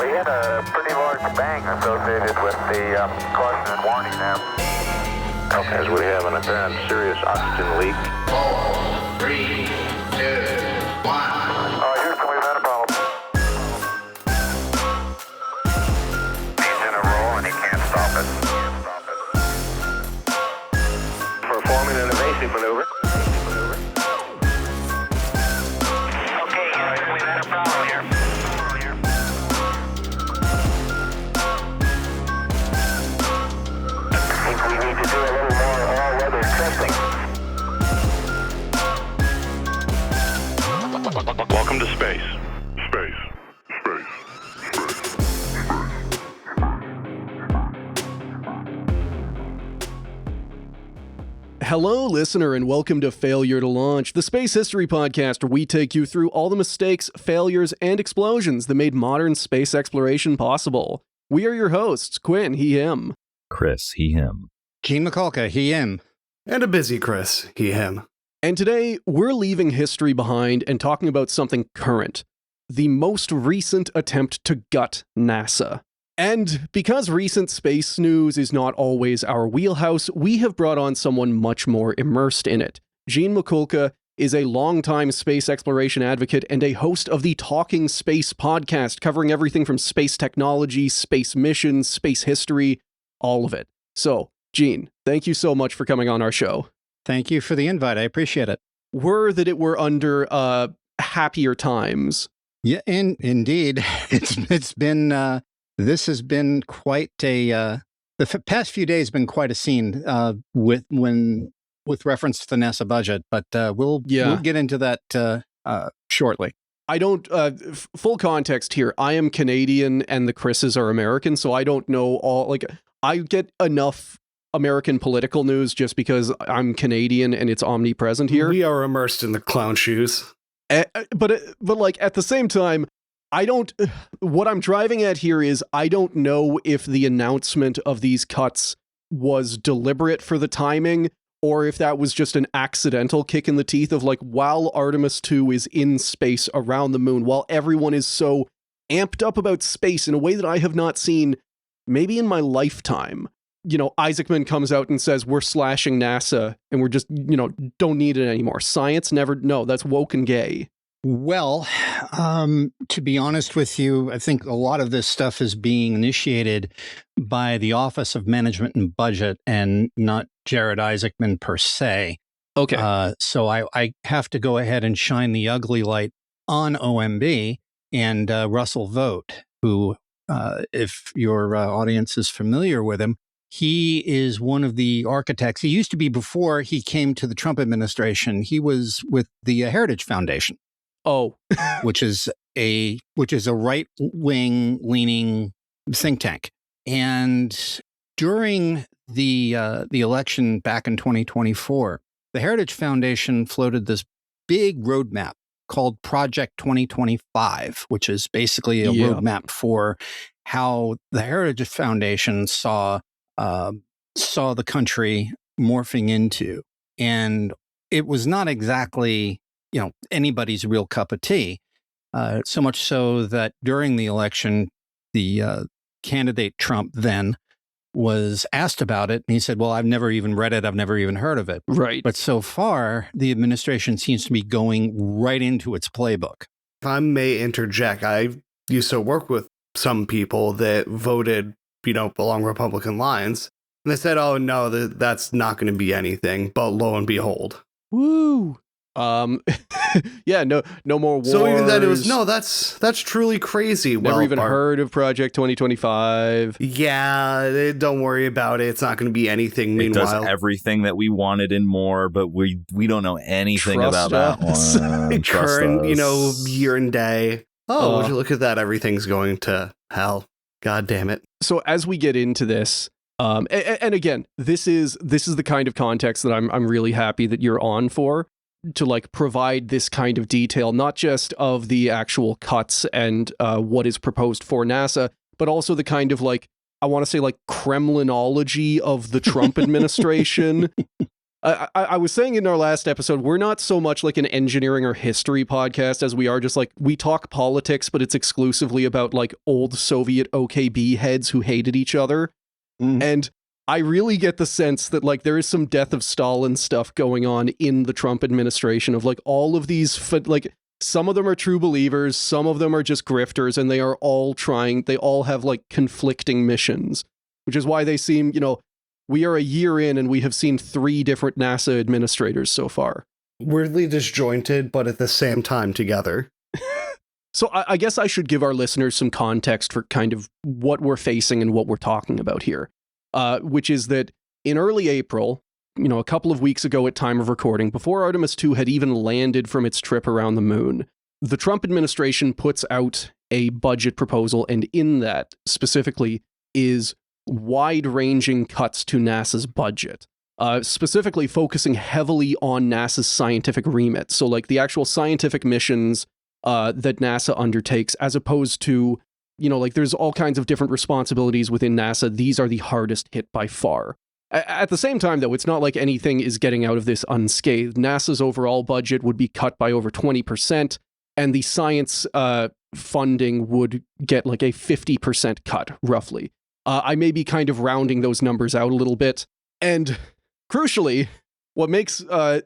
We had a pretty large bang associated with the caution and warning now. Okay, as we have an apparent serious oxygen leak. 4, 3, 2, 1. Houston, we've had a problem. He's in a roll and he can't stop it. Performing an evasive maneuver. Okay, Houston, we've had a problem here. I think we need to do a little more all-weather testing. Welcome to space. Hello, listener, and welcome to Failure to Launch, the space history podcast where we take you through all the mistakes, failures, and explosions that made modern space exploration possible. We are your hosts, Quinn, he, him. Chris, he, him. Gene Mikulka, he, him. And a busy Chris, he, him. And today, we're leaving history behind and talking about something current. The most recent attempt to gut NASA. And because recent space news is not always our wheelhouse, we have brought on someone much more immersed in it. Gene Mikulka is a longtime space exploration advocate and a host of the Talking Space podcast, covering everything from space technology, space missions, space history, all of it. So, Gene, thank you so much for coming on our show. Thank you for the invite. I appreciate it. Were that it were under happier times. Yeah, indeed. It's been this has been quite a the past few days been quite a scene with reference to the NASA budget, but we'll get into that shortly. I don't full context here. I am Canadian and the Chris's are American, so I don't know all, like, I get enough American political news just because I'm Canadian and it's omnipresent here. We are immersed in the clown shoes. But like at the same time, what I'm driving at here is I don't know if the announcement of these cuts was deliberate for the timing or if that was just an accidental kick in the teeth of, like, while Artemis 2 is in space around the moon, while everyone is so amped up about space in a way that I have not seen maybe in my lifetime. You know, Isaacman comes out and says, we're slashing NASA and we're just, don't need it anymore. Science that's woke and gay. Well, to be honest with you, I think a lot of this stuff is being initiated by the Office of Management and Budget and not Jared Isaacman per se. Okay. So I have to go ahead and shine the ugly light on OMB and Russell Vogt, who, if your audience is familiar with him, he is one of the architects. He used to be, before he came to the Trump administration, he was with the Heritage Foundation. Oh, which is a right-wing leaning think tank. And during the election back in 2024, the Heritage Foundation floated this big roadmap called Project 2025, which is basically a roadmap for how the Heritage Foundation saw the country morphing into. And it was not exactly, anybody's real cup of tea. So much so that during the election, the candidate Trump then was asked about it. And he said, well, I've never even read it. I've never even heard of it. Right. But so far, the administration seems to be going right into its playbook. If I may interject, I used to work with some people that voted, along Republican lines. And they said, oh, no, that's not going to be anything. But lo and behold. Woo. Yeah, no more wars. So even then it was, that's truly crazy. Never even heard of Project 2025. Yeah, don't worry about it. It's not going to be anything. It Meanwhile, does everything that we wanted and more, but we don't know anything Trust about us. that one. Current, year and day. Oh, would you look at that? Everything's going to hell. God damn it. So as we get into this, and again, this is the kind of context that I'm really happy that you're on for, to like provide this kind of detail, not just of the actual cuts and what is proposed for NASA, but also the kind of, like, I want to say, like, Kremlinology of the Trump administration. I was saying in our last episode, we're not so much like an engineering or history podcast as we are just like, we talk politics, but it's exclusively about like old Soviet OKB heads who hated each other. And I really get the sense that like there is some death of Stalin stuff going on in the Trump administration of like all of these, like some of them are true believers, some of them are just grifters, and they are all they all have like conflicting missions, which is why they seem, we are a year in and we have seen 3 different NASA administrators so far. Weirdly disjointed, but at the same time together. So I guess I should give our listeners some context for kind of what we're facing and what we're talking about here, which is that in early April, a couple of weeks ago at time of recording, before Artemis 2 had even landed from its trip around the moon, the Trump administration puts out a budget proposal, and in that specifically is wide-ranging cuts to NASA's budget, specifically focusing heavily on NASA's scientific remit. So like the actual scientific missions that NASA undertakes, as opposed to, like there's all kinds of different responsibilities within NASA. These are the hardest hit by far. At the same time, though, it's not like anything is getting out of this unscathed. NASA's overall budget would be cut by over 20%, and the science funding would get like a 50% cut, roughly. I may be kind of rounding those numbers out a little bit. And crucially, what makes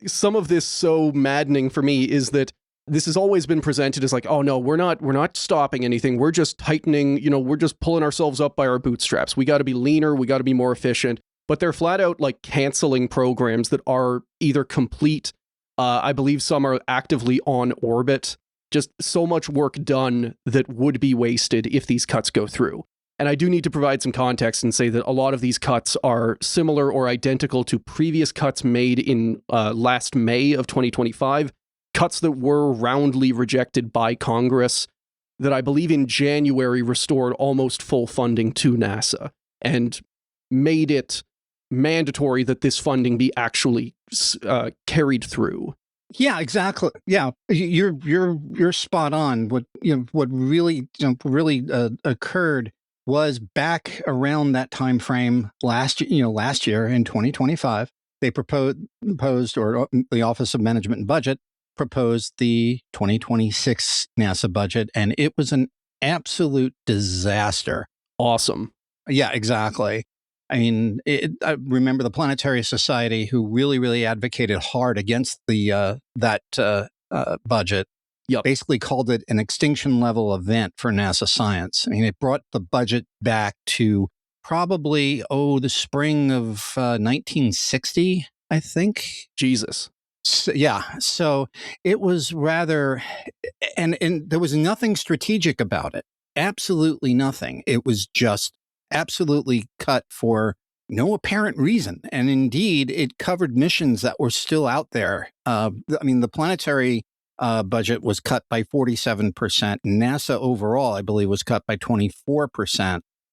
some of this so maddening for me is that this has always been presented as like, oh no, we're not stopping anything. We're just tightening, we're just pulling ourselves up by our bootstraps. We got to be leaner. We got to be more efficient. But they're flat out like canceling programs that are either complete. I believe some are actively on orbit. Just so much work done that would be wasted if these cuts go through. And I do need to provide some context and say that a lot of these cuts are similar or identical to previous cuts made in last May of 2025, cuts that were roundly rejected by Congress that I believe in January restored almost full funding to NASA and made it mandatory that this funding be actually carried through. Yeah, exactly. Yeah, you're spot on. What really occurred was back around that time frame last year in 2025, they proposed, or the Office of Management and Budget proposed the 2026 NASA budget, and it was an absolute disaster. Awesome. Yeah, exactly. I mean, I remember the Planetary Society, who really advocated hard against the that budget. Yep. Basically called it an extinction level event for NASA science. I mean, it brought the budget back to probably, the spring of 1960, I think. Jesus. So, yeah. So it was rather, and there was nothing strategic about it. Absolutely nothing. It was just absolutely cut for no apparent reason. And indeed, it covered missions that were still out there. I mean, the planetary budget was cut by 47%. NASA overall, I believe, was cut by 24%.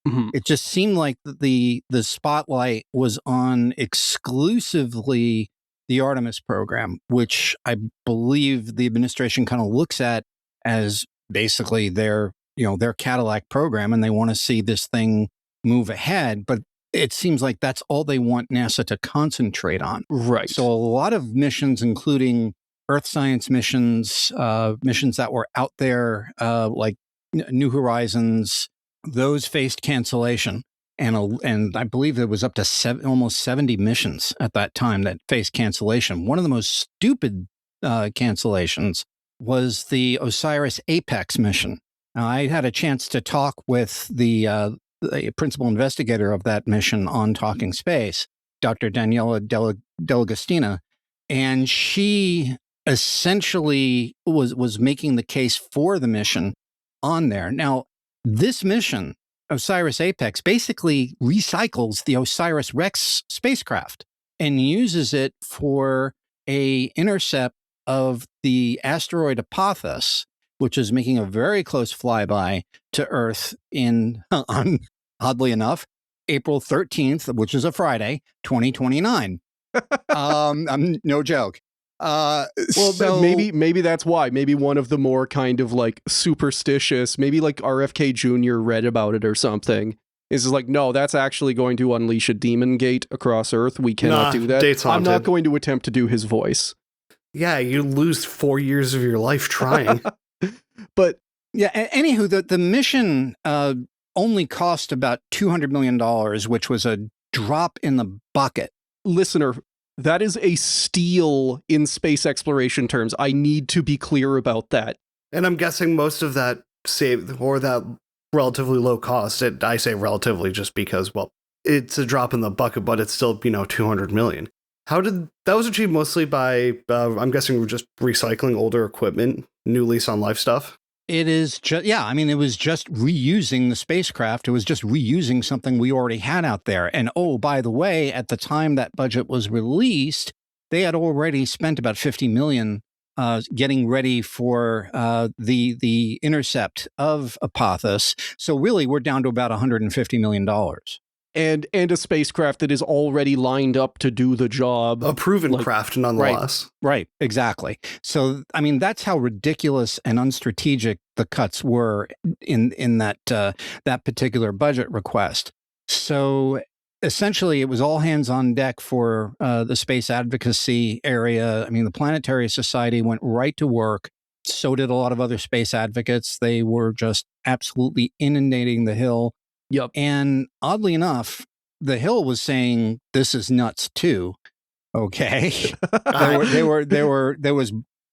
Mm-hmm. It just seemed like the spotlight was on exclusively the Artemis program, which I believe the administration kind of looks at as basically their Cadillac program, and they want to see this thing move ahead. But it seems like that's all they want NASA to concentrate on. Right. So a lot of missions, including Earth science missions, missions that were out there, like New Horizons, those faced cancellation. And I believe there was up to almost 70 missions at that time that faced cancellation. One of the most stupid cancellations was the OSIRIS APEX mission. Now, I had a chance to talk with the principal investigator of that mission on Talking Space, Dr. Daniela Delagostina, and she essentially was making the case for the mission on there. Now, this mission, OSIRIS APEX, basically recycles the OSIRIS-REx spacecraft and uses it for a intercept of the asteroid Apophis, which is making a very close flyby to Earth on, oddly enough, April 13th, which is a Friday, 2029. No joke. So maybe that's why. Maybe one of the more kind of like superstitious, maybe like RFK Jr. read about it or something. Is like, no, that's actually going to unleash a demon gate across Earth. We cannot do that. Date's I'm not haunted. going to attempt to do his voice. Yeah, you lose 4 years of your life trying. But yeah, anywho, the mission only cost about $200 million, which was a drop in the bucket. listener, that is a steal in space exploration terms. I need to be clear about that. And I'm guessing most of that saved, or that relatively low cost, I say relatively just because, well, it's a drop in the bucket, but it's still, 200 million. How did that was achieved mostly by, I'm guessing we're just recycling older equipment, new lease on life stuff? It is just, it was just reusing the spacecraft. It was just reusing something we already had out there. And oh, by the way, at the time that budget was released, they had already spent about $50 million getting ready for the intercept of Apophis. So really, we're down to about $150 million. And a spacecraft that is already lined up to do the job. A proven craft, nonetheless. Right, exactly. So, that's how ridiculous and unstrategic the cuts were in that particular budget request. So, essentially, it was all hands on deck for the space advocacy area. The Planetary Society went right to work. So did a lot of other space advocates. They were just absolutely inundating the Hill. Yep. And oddly enough, the Hill was saying this is nuts too. Okay. There was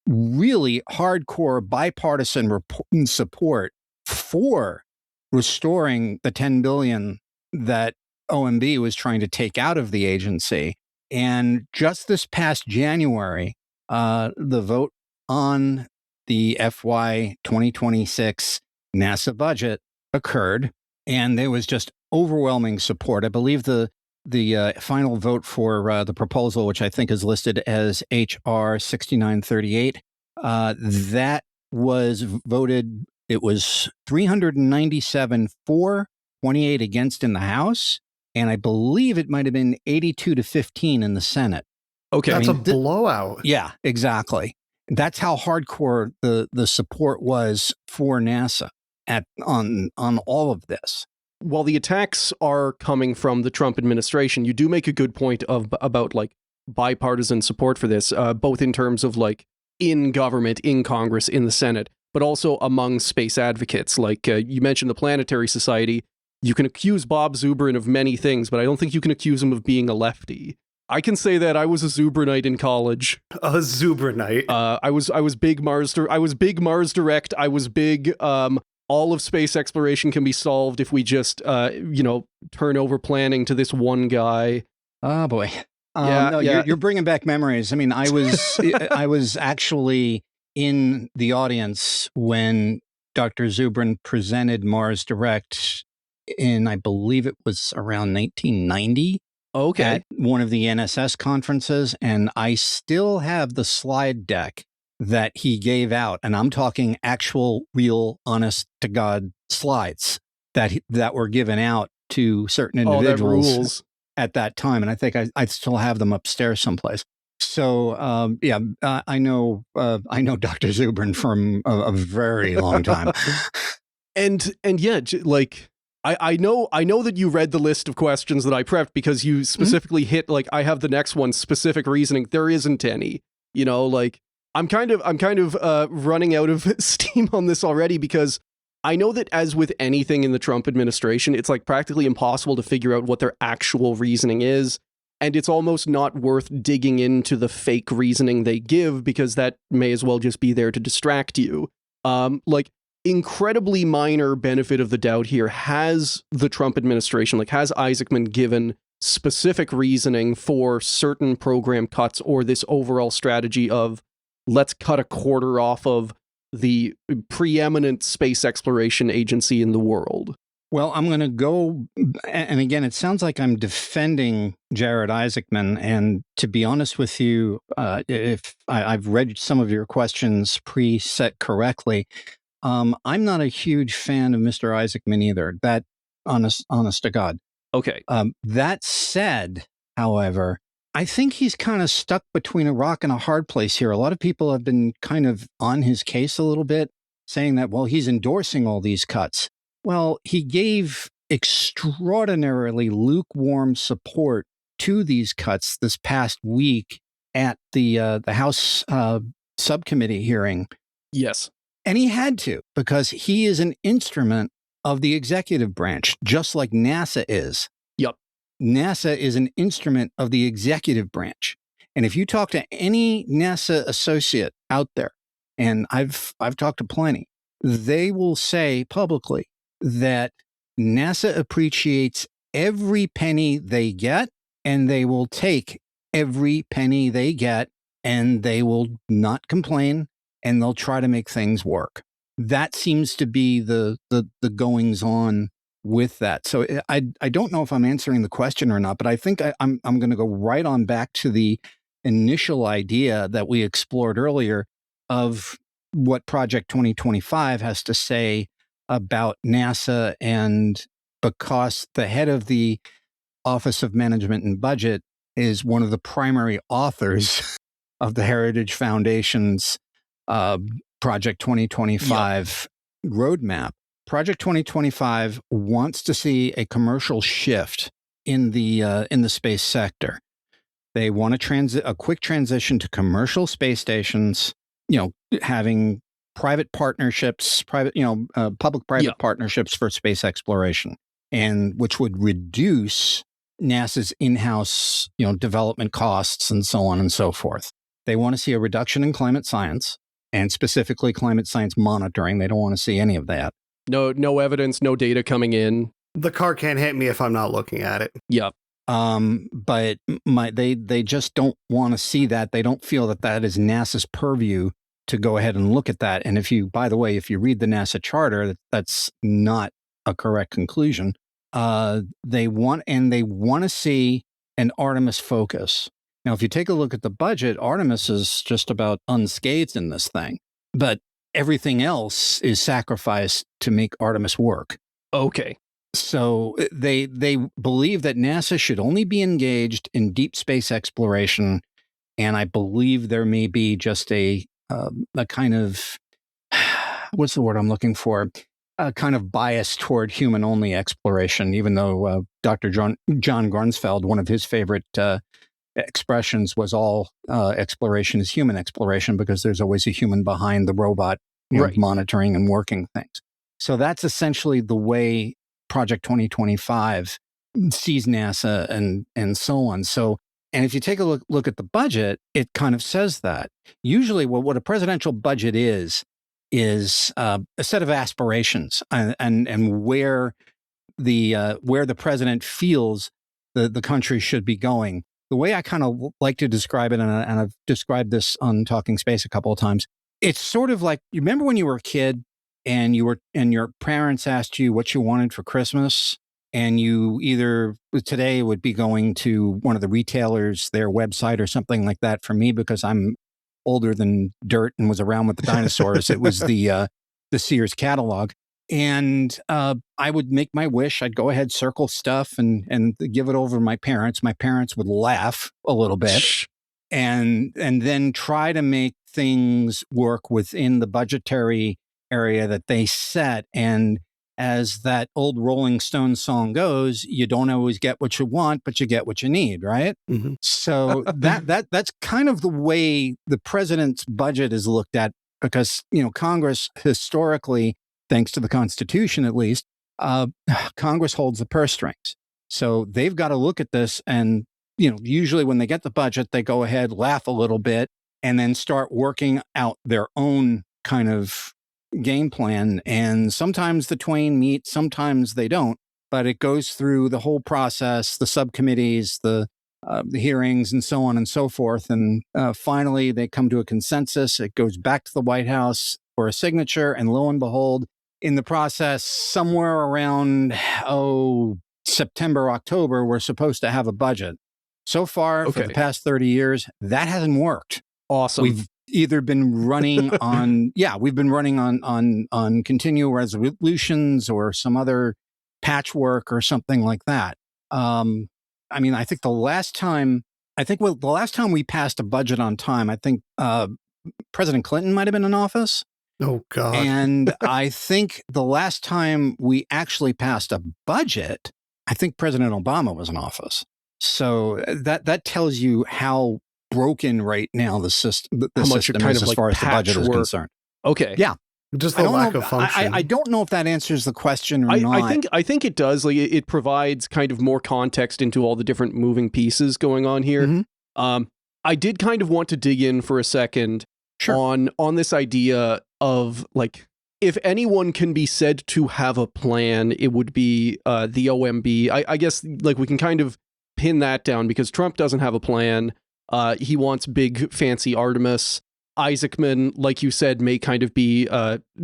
really hardcore bipartisan support for restoring the $10 billion that OMB was trying to take out of the agency. And just this past January, the vote on the FY 2026 NASA budget occurred. And there was just overwhelming support. I believe the final vote for the proposal, which I think is listed as HR 6938, that was voted. It was 397 for, 28 against in the House, and I believe it might have been 82-15 in the Senate. Okay, that's a blowout. Yeah, exactly. That's how hardcore the support was for NASA. On all of this. While the attacks are coming from the Trump administration, you do make a good point about bipartisan support for this, both in terms of in government, in Congress, in the Senate, but also among space advocates. You mentioned the Planetary Society. You can accuse Bob Zubrin of many things, but I don't think you can accuse him of being a lefty. I can say that I was a Zubrinite in college. A Zubrinite. I was big Mars. I was big Mars Direct. I was big. All of space exploration can be solved if we just, turn over planning to this one guy. Oh boy, you're bringing back memories. I was actually in the audience when Dr. Zubrin presented Mars Direct in, I believe it was around 1990. Okay, at one of the NSS conferences, and I still have the slide deck that he gave out, and I'm talking actual, real, honest to God slides that were given out to certain individuals at that time, and I think I still have them upstairs someplace. So I know Dr. Zubrin from a very long time, and yeah, I know that you read the list of questions that I prepped because you specifically hit I have the next one, specific reasoning. There isn't any, I'm kind of running out of steam on this already because I know that as with anything in the Trump administration, it's practically impossible to figure out what their actual reasoning is. And it's almost not worth digging into the fake reasoning they give because that may as well just be there to distract you. Incredibly minor benefit of the doubt here. Has the Trump administration, has Isaacman given specific reasoning for certain program cuts or this overall strategy of let's cut a quarter off of the preeminent space exploration agency in the world? Well, I'm going to go, and again, it sounds like I'm defending Jared Isaacman, and to be honest with you, if I've read some of your questions preset correctly, I'm not a huge fan of Mr. Isaacman either. That, honest to God. Okay. That said, however, I think he's kind of stuck between a rock and a hard place here. A lot of people have been kind of on his case a little bit, saying that, well, he's endorsing all these cuts. Well, he gave extraordinarily lukewarm support to these cuts this past week at the House subcommittee hearing. Yes. And he had to, because he is an instrument of the executive branch, just like NASA is. Yep. NASA is an instrument of the executive branch. And if you talk to any NASA associate out there, and I've talked to plenty, they will say publicly that NASA appreciates every penny they get, and they will take every penny they get, and they will not complain, and they'll try to make things work. That seems to be the goings on with that. So I don't know if I'm answering the question or not, but I think I'm going to go right on back to the initial idea that we explored earlier of what Project 2025 has to say about NASA. And because the head of the Office of Management and Budget is one of the primary authors of the Heritage Foundation's Project 2025 roadmap, Project 2025 wants to see a commercial shift in the space sector. They want a quick transition to commercial space stations, having private partnerships, public-private partnerships for space exploration, and which would reduce NASA's in-house, development costs and so on and so forth. They want to see a reduction in climate science, and specifically climate science monitoring. They don't want to see any of that. No evidence, no data coming in. The car can't hit me if I'm not looking at it. Yep. But they just don't want to see that. They don't feel that is NASA's purview to go ahead and look at that. And if you read the NASA charter, that's not a correct conclusion. They want to see an Artemis focus. Now, if you take a look at the budget, Artemis is just about unscathed in this thing, but everything else is sacrificed to make Artemis work. Okay. So they believe that NASA should only be engaged in deep space exploration, and I believe there may be just a kind of, what's the word I'm looking for? A kind of bias toward human-only exploration, even though Dr. John Grunsfeld, one of his favorite expressions was all exploration is human exploration, because there's always a human behind the robot monitoring and working things. So that's essentially the way Project 2025 sees NASA and so on. So, and if you take a look at the budget, it kind of says that. Usually what a presidential budget is a set of aspirations and where the president feels the country should be going. The way I kind of like to describe it, and I've described this on Talking Space a couple of times, it's sort of like, you remember when you were a kid and your parents asked you what you wanted for Christmas, and you either today would be going to one of the retailers, their website or something like that. For me, because I'm older than dirt and was around with the dinosaurs, it was the Sears catalog. And I would make my wish. I'd go ahead, circle stuff, and give it over to my parents. My parents would laugh a little bit, and then try to make things work within the budgetary area that they set. And as that old Rolling Stones song goes, you don't always get what you want, but you get what you need, right? Mm-hmm. So that's kind of the way the president's budget is looked at, because Congress historically, thanks to the Constitution at least, Congress holds the purse strings. So they've got to look at this, and usually when they get the budget, they go ahead, laugh a little bit, and then start working out their own kind of game plan. And sometimes the twain meet, sometimes they don't, but it goes through the whole process, the subcommittees, the hearings, and so on and so forth. And finally, they come to a consensus. It goes back to the White House for a signature, and lo and behold, in the process, somewhere around September, October, we're supposed to have a budget. So far, for the past 30 years, that hasn't worked. Awesome. We've either been running on continual resolutions or some other patchwork or something like that. I think the last time we passed a budget on time, I think President Clinton might have been in office. Oh, God. And I think the last time we actually passed a budget, I think President Obama was in office. So that tells you how broken right now the system, How much system kind is of as like far as the budget is patchwork. concerned. Okay. Yeah. Just I the don't lack know, of function. I don't know if that answers the question or not. I think it does. Like it provides kind of more context into all the different moving pieces going on here. Mhm. I did kind of want to dig in for a second Sure. on this idea of like, if anyone can be said to have a plan, it would be the OMB. I guess like we can kind of pin that down because Trump doesn't have a plan. He wants big fancy Artemis. Isaacman, like you said, may kind of be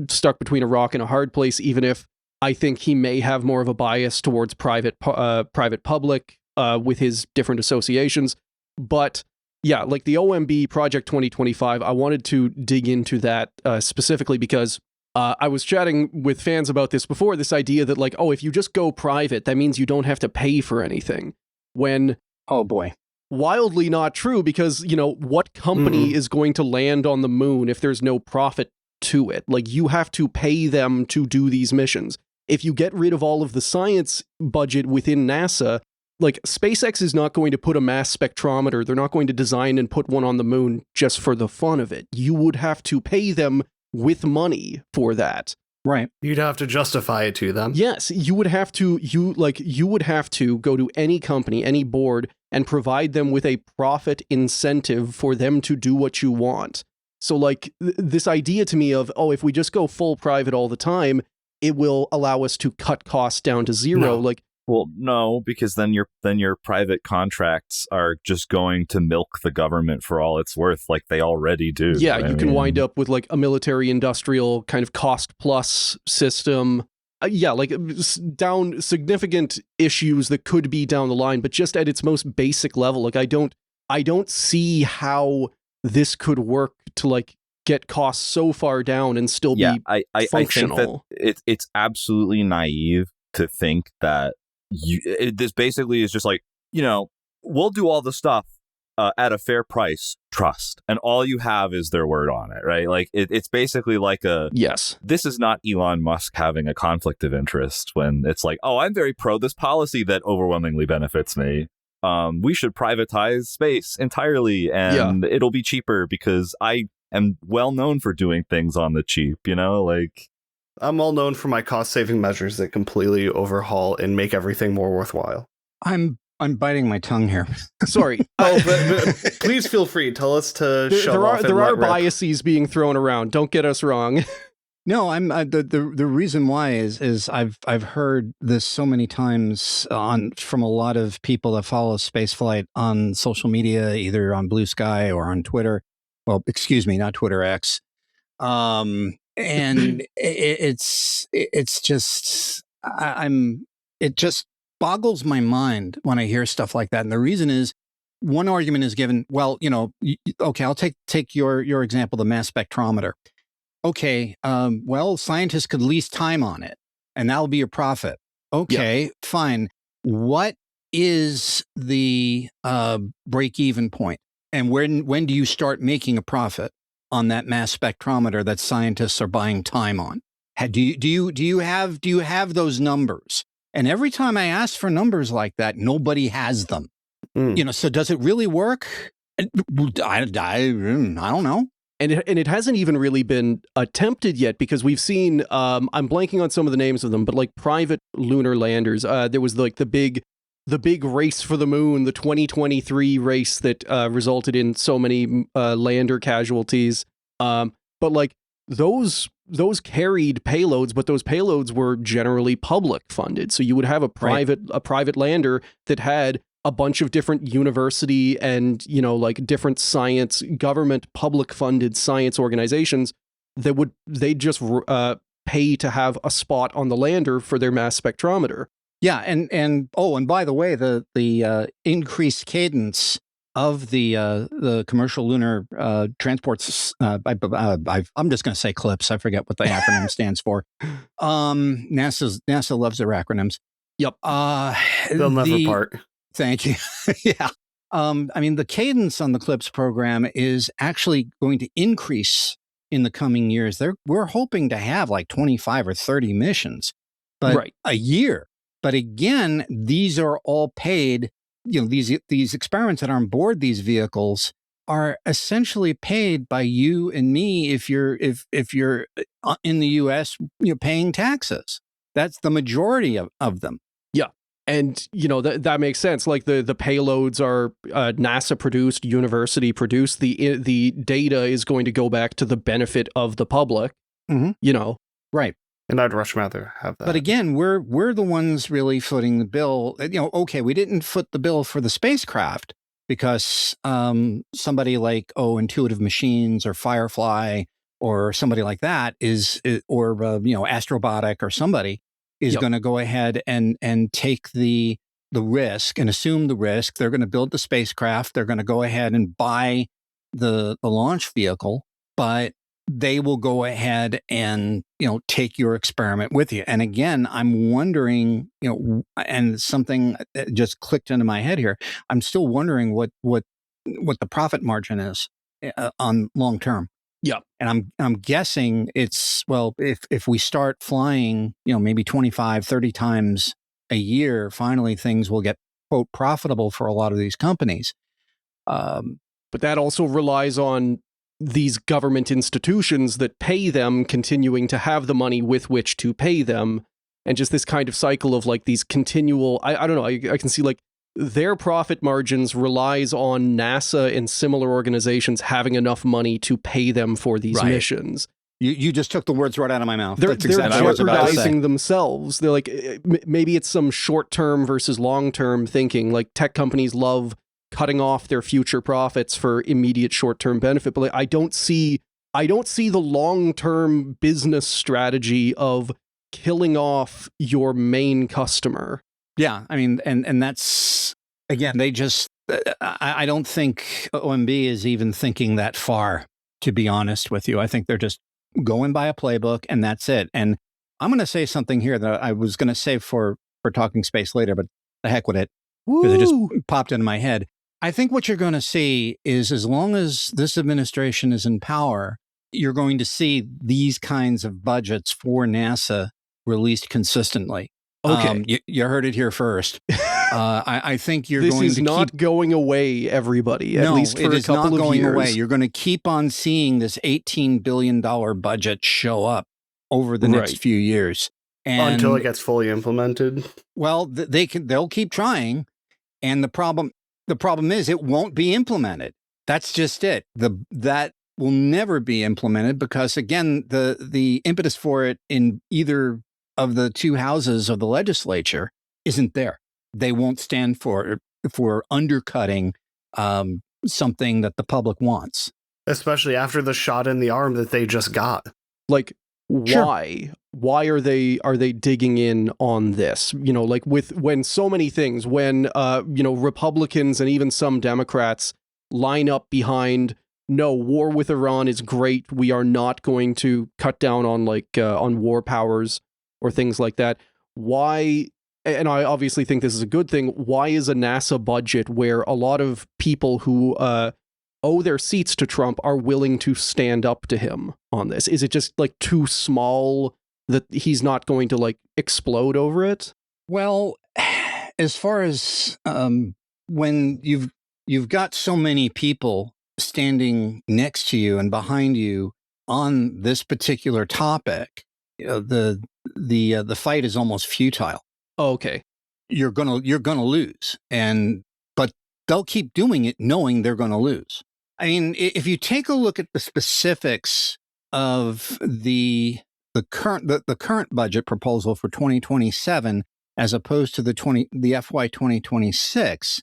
stuck between a rock and a hard place, even if I think he may have more of a bias towards private public with his different associations. But yeah, like the OMB Project 2025, I wanted to dig into that specifically because I was chatting with fans about this before, this idea that like, oh, if you just go private, that means you don't have to pay for anything. When, Oh, boy. wildly not true, because, you know, what company is going to land on the moon if there's no profit to it? Like, you have to pay them to do these missions. If you get rid of all of the science budget within NASA, like, SpaceX is not going to put a mass spectrometer. They're not going to design and put one on the moon just for the fun of it. You would have to pay them with money for that. Right. You'd have to justify it to them. Yes, you would have to go to any company, any board, and provide them with a profit incentive for them to do what you want. So like this idea to me of, oh, if we just go full private all the time, it will allow us to cut costs down to zero. No. Like, Well, no, because then your private contracts are just going to milk the government for all it's worth, like they already do. yeah, I you can mean, wind up with like a military industrial kind of cost plus system. Yeah, like down significant issues that could be down the line, but just at its most basic level, like I don't see how this could work to like get costs so far down and still yeah, be I think functional. that it's absolutely naive to think that this basically is just like, you know, we'll do all the stuff at a fair price, trust, and all you have is their word on it, right? Like it's basically like Yes. this is not Elon Musk having a conflict of interest when it's like, oh, I'm very pro this policy that overwhelmingly benefits me. We should privatize space entirely and it'll be cheaper because I am well known for doing things on the cheap, you know, like. I'm well known for my cost-saving measures that completely overhaul and make everything more worthwhile. I'm biting my tongue here. Sorry. But please feel free. Tell us to shut off. There are biases being thrown around. Don't get us wrong. No, I'm the reason why is I've heard this so many times from a lot of people that follow spaceflight on social media, either on Blue Sky or on Twitter. Well, excuse me, not Twitter X. And it's just it just boggles my mind when I hear stuff like that. And the reason is, one argument is given. Well, you know, okay, I'll take your example, the mass spectrometer. Okay, well, scientists could lease time on it, and that'll be your profit. Okay, fine. What is the break-even point, and when do you start making a profit on that mass spectrometer that scientists are buying time on? Do you have those numbers? And every time I ask for numbers like that, nobody has them. You know, so does it really work? I don't know. And it hasn't even really been attempted yet, because we've seen, I'm blanking on some of the names of them, but like private lunar landers. There was like the big race for the moon, the 2023 race that resulted in so many lander casualties. But like those carried payloads, but those payloads were generally public funded. So you would have a private lander that had a bunch of different university and, you know, like different science, government, public funded science organizations that they'd just pay to have a spot on the lander for their mass spectrometer. Yeah, and by the way, the increased cadence of the commercial lunar transports. I'm just going to say CLIPS. I forget what the acronym stands for. NASA loves their acronyms. Yep. They'll never part. Thank you. Yeah. I mean, the cadence on the CLIPS program is actually going to increase in the coming years. We're hoping to have like 25 or 30 missions, but a year. But again, these are all paid. These experiments that are on board these vehicles are essentially paid by you and me if you're in the U.S. Paying taxes. That's the majority of them. Yeah. And, that makes sense. Like the payloads are NASA produced, university produced. The data is going to go back to the benefit of the public, Right. And I'd much rather have that. But again, we're the ones really footing the bill. Okay, we didn't foot the bill for the spacecraft because somebody like, Intuitive Machines or Firefly or somebody like that or Astrobotic or somebody is going to go ahead and take the risk and assume the risk. They're going to build the spacecraft. They're going to go ahead and buy the launch vehicle, but they will go ahead and, take your experiment with you. And again, I'm wondering, and something just clicked into my head here. I'm still wondering what the profit margin is on long term. Yeah. And I'm guessing it's, if we start flying, maybe 25, 30 times a year, finally things will get, quote, profitable for a lot of these companies. But that also relies on these government institutions that pay them continuing to have the money with which to pay them. And just this kind of cycle of like these continual, I don't know, I can see like their profit margins relies on NASA and similar organizations having enough money to pay them for these missions. You just took the words right out of my mouth. They're exactly what jeopardizing themselves. They're like, maybe it's some short-term versus long-term thinking. Like tech companies love cutting off their future profits for immediate short-term benefit. But like, I don't see the long-term business strategy of killing off your main customer. Yeah, I mean, and that's, again, they just, I don't think OMB is even thinking that far, to be honest with you. I think they're just going by a playbook and that's it. And I'm going to say something here that I was going to save for Talking Space later, but the heck with it, because it just popped into my head. I think what you're going to see is, as long as this administration is in power, you're going to see these kinds of budgets for NASA released consistently. Okay. You heard it here first. I think you're this going to is not going away, everybody, at least for a couple of years. No, it is not going away. You're going to keep on seeing this $18 billion budget show up over the next few years. And, until it gets fully implemented? Well, they'll keep trying. And the problem is it won't be implemented. That's just it. That will never be implemented because, again, the impetus for it in either of the two houses of the legislature isn't there. They won't stand for undercutting something that the public wants. Especially after the shot in the arm that they just got. Like, why? Sure. Why are they digging in on this? Like when so many things, when Republicans and even some Democrats line up behind, no, war with Iran is great. We are not going to cut down on on war powers or things like that. Why? And I obviously think this is a good thing. Why is a NASA budget where a lot of people who owe their seats to Trump are willing to stand up to him on this? Is it just like too small that he's not going to explode over it? Well, as far as when you've got so many people standing next to you and behind you on this particular topic, the fight is almost futile. Oh, okay. You're gonna lose, but they'll keep doing it knowing they're gonna lose. I mean, if you take a look at the specifics of the current budget proposal for 2027 as opposed to the FY 2026,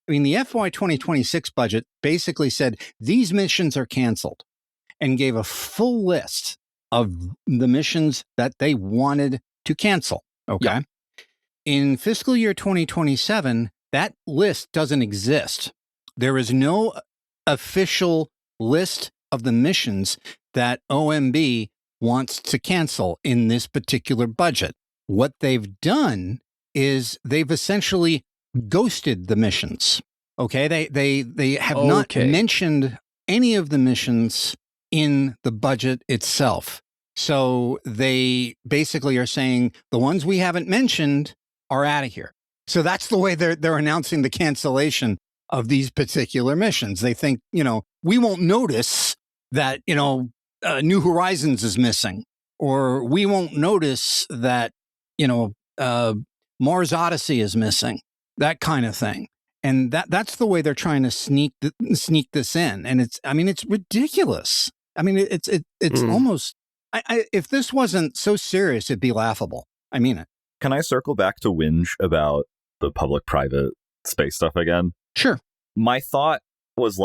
I mean, the FY 2026 budget basically said these missions are canceled and gave a full list of the missions that they wanted to cancel. Okay. Yeah. In fiscal year 2027, that list doesn't exist. There is no official list of the missions that OMB wants to cancel in this particular budget. What they've done is they've essentially ghosted the missions. Okay, they have not mentioned any of the missions in the budget itself. So they basically are saying the ones we haven't mentioned are out of here. So that's the way they're announcing the cancellation of these particular missions. They think, we won't notice that, New Horizons is missing, or we won't notice that, Mars Odyssey is missing, that kind of thing. And that's the way they're trying to sneak this in. And it's ridiculous. I mean, it's almost, if this wasn't so serious, it'd be laughable. I mean it. Can I circle back to whinge about the public-private space stuff again? Sure. My thought was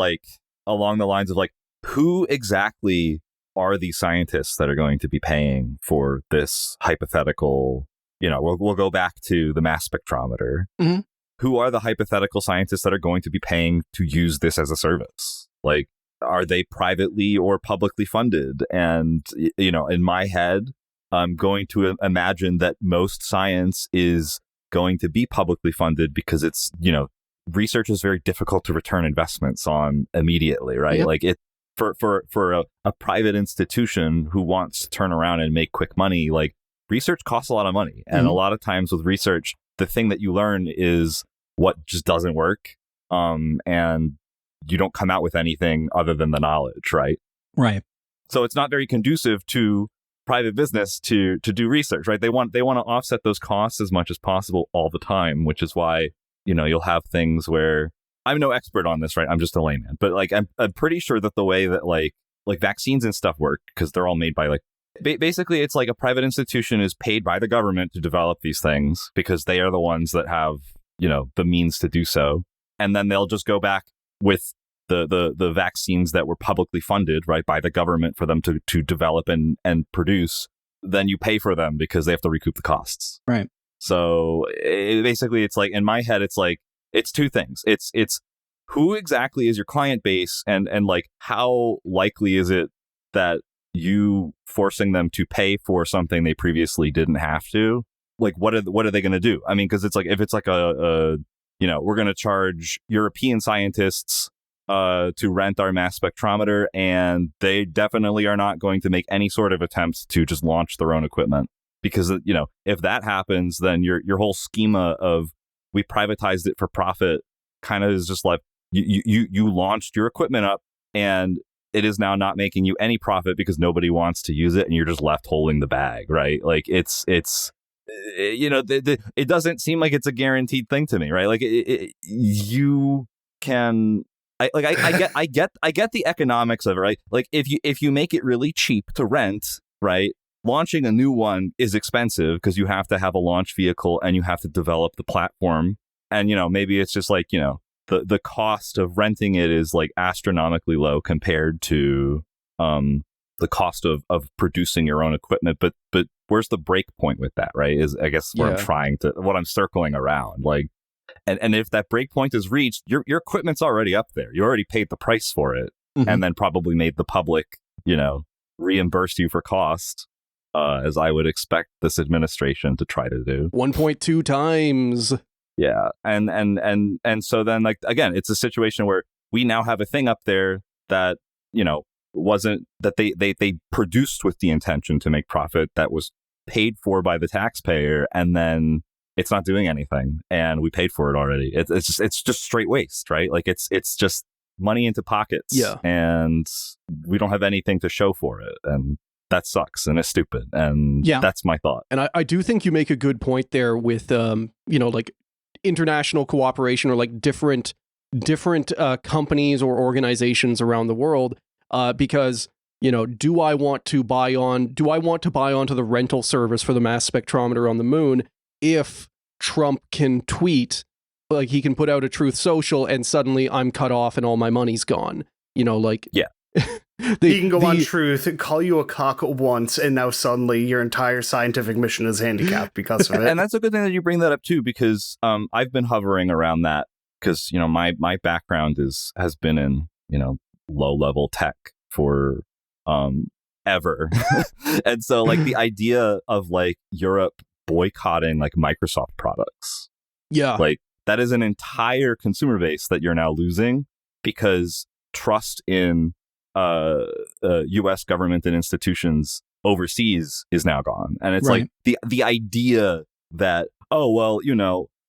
along the lines of who exactly are these scientists that are going to be paying for this hypothetical, we'll go back to the mass spectrometer. Mm-hmm. Who are the hypothetical scientists that are going to be paying to use this as a service? Are they privately or publicly funded? And, in my head, I'm going to imagine that most science is going to be publicly funded because it's, research is very difficult to return investments on immediately, right? Yep. For a private institution who wants to turn around and make quick money, research costs a lot of money. And a lot of times with research, the thing that you learn is what just doesn't work. And you don't come out with anything other than the knowledge, right? Right. So it's not very conducive to private business to do research, right? They want to offset those costs as much as possible all the time, which is why, you'll have things where I'm no expert on this, right? I'm just a layman, but I'm pretty sure that the way that like vaccines and stuff work, because they're all made by basically it's a private institution is paid by the government to develop these things because they are the ones that have, the means to do so. And then they'll just go back with the vaccines that were publicly funded, right, by the government for them to develop and produce. Then you pay for them because they have to recoup the costs. Right. So basically it's in my head, it's two things. It's who exactly is your client base and how likely is it that you forcing them to pay for something they previously didn't have to? What are they going to do? I mean, because it's if it's a we're going to charge European scientists to rent our mass spectrometer, and they definitely are not going to make any sort of attempts to just launch their own equipment. Because, if that happens, then your whole schema of we privatized it for profit kind of is just you launched your equipment up and it is now not making you any profit because nobody wants to use it and you're just left holding the bag, right? It doesn't seem like it's a guaranteed thing to me, right? You can, I get the economics of it, right? If you make it really cheap to rent, right? Launching a new one is expensive because you have to have a launch vehicle and you have to develop the platform. And, maybe it's just the cost of renting it is astronomically low compared to the cost of producing your own equipment. But where's the break point with that, right? Is I guess what I'm circling around. And if that break point is reached, your equipment's already up there. You already paid the price for it and then probably made the public, reimburse you for cost. As I would expect this administration to try to do. 1.2 times. Yeah. And so then again, it's a situation where we now have a thing up there that, wasn't that they produced with the intention to make profit, that was paid for by the taxpayer, and then it's not doing anything and we paid for it already. It's just straight waste, right? It's just money into pockets. Yeah. And we don't have anything to show for it. And that sucks and is stupid. And that's my thought. And I do think you make a good point there with, international cooperation or different companies or organizations around the world. Because, do I want to buy onto the rental service for the mass spectrometer on the moon if Trump can tweet, he can put out a Truth Social and suddenly I'm cut off and all my money's gone, Yeah. He can go on Truth, call you a cock once, and now suddenly your entire scientific mission is handicapped because of it. And that's a good thing that you bring that up too, because I've been hovering around that because my background has been in low level tech for ever, and so the idea of Europe boycotting Microsoft products, that is an entire consumer base that you're now losing because trust in U.S. government and institutions overseas is now gone. And it's Right. like the idea that, oh, well,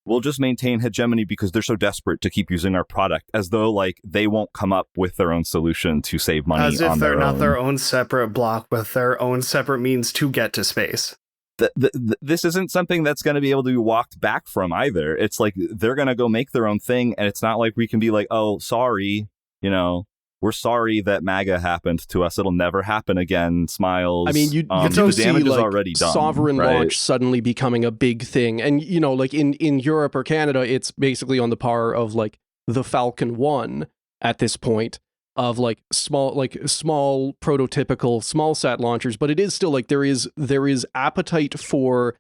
we'll just maintain hegemony because they're so desperate to keep using our product, as though like they won't come up with their own solution to save money As if on they're their not own. their own separate block with their own separate means to get to space. This isn't something that's going to be able to be walked back from either. It's like they're going to go make their own thing, and it's not like we can be like, oh, sorry, we're sorry that MAGA happened to us. It'll never happen again. Smiles. I mean, you the do damage see is like already done. sovereign right? launch suddenly becoming a big thing, and like in Europe or Canada, it's basically on the par of like the Falcon 1 at this point of like small prototypical small sat launchers, but it is still like there is appetite for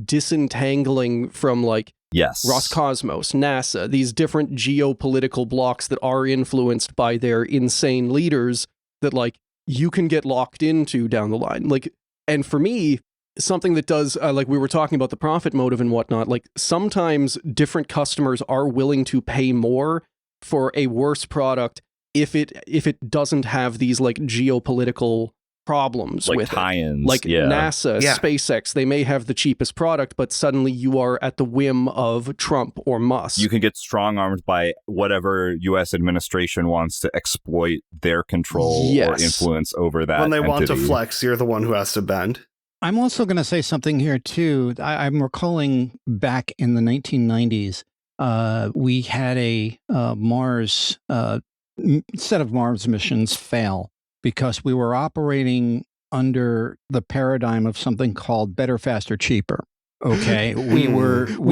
disentangling from like Yes. Roscosmos, NASA, these different geopolitical blocks that are influenced by their insane leaders that like you can get locked into down the line. Like, and for me, something that does, like we were talking about the profit motive and whatnot, like sometimes different customers are willing to pay more for a worse product if it doesn't have these like geopolitical problems like with tie-ins. it. Like yeah. NASA, Yeah. SpaceX, they may have the cheapest product, but suddenly you are at the whim of Trump or Musk. You can get strong-armed by whatever U.S. administration wants to exploit their control Yes. or influence over that When they want to entity. flex, you're the one who has to bend. I'm also going to say something here too. I'm recalling back in the 1990s, we had a Mars set of Mars missions fail because we were operating under the paradigm of something called better, faster, cheaper. Okay, we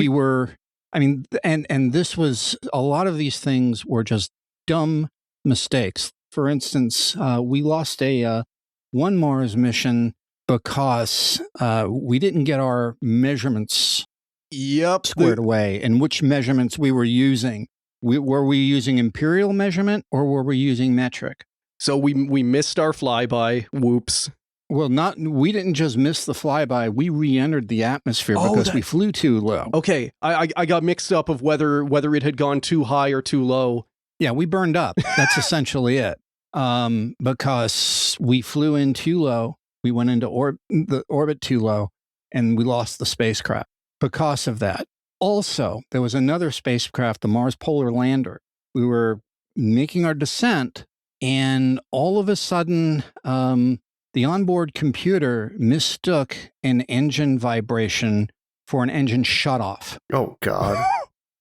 were. I mean, and this was a lot of these things were just dumb mistakes. For instance, we lost a one Mars mission because we didn't get our measurements squared away, and which measurements we were using. Were we using imperial measurement or were we using metric? So we missed our flyby. Whoops. Well, we didn't just miss the flyby. We re-entered the atmosphere because we flew too low. Okay, I got mixed up of whether it had gone too high or too low. Yeah, we burned up. That's essentially it. Because we flew in too low, we went into the orbit too low, and we lost the spacecraft because of that. Also, there was another spacecraft, the Mars Polar Lander. We were making our descent, and all of a sudden, the onboard computer mistook an engine vibration for an engine shutoff. Oh, God.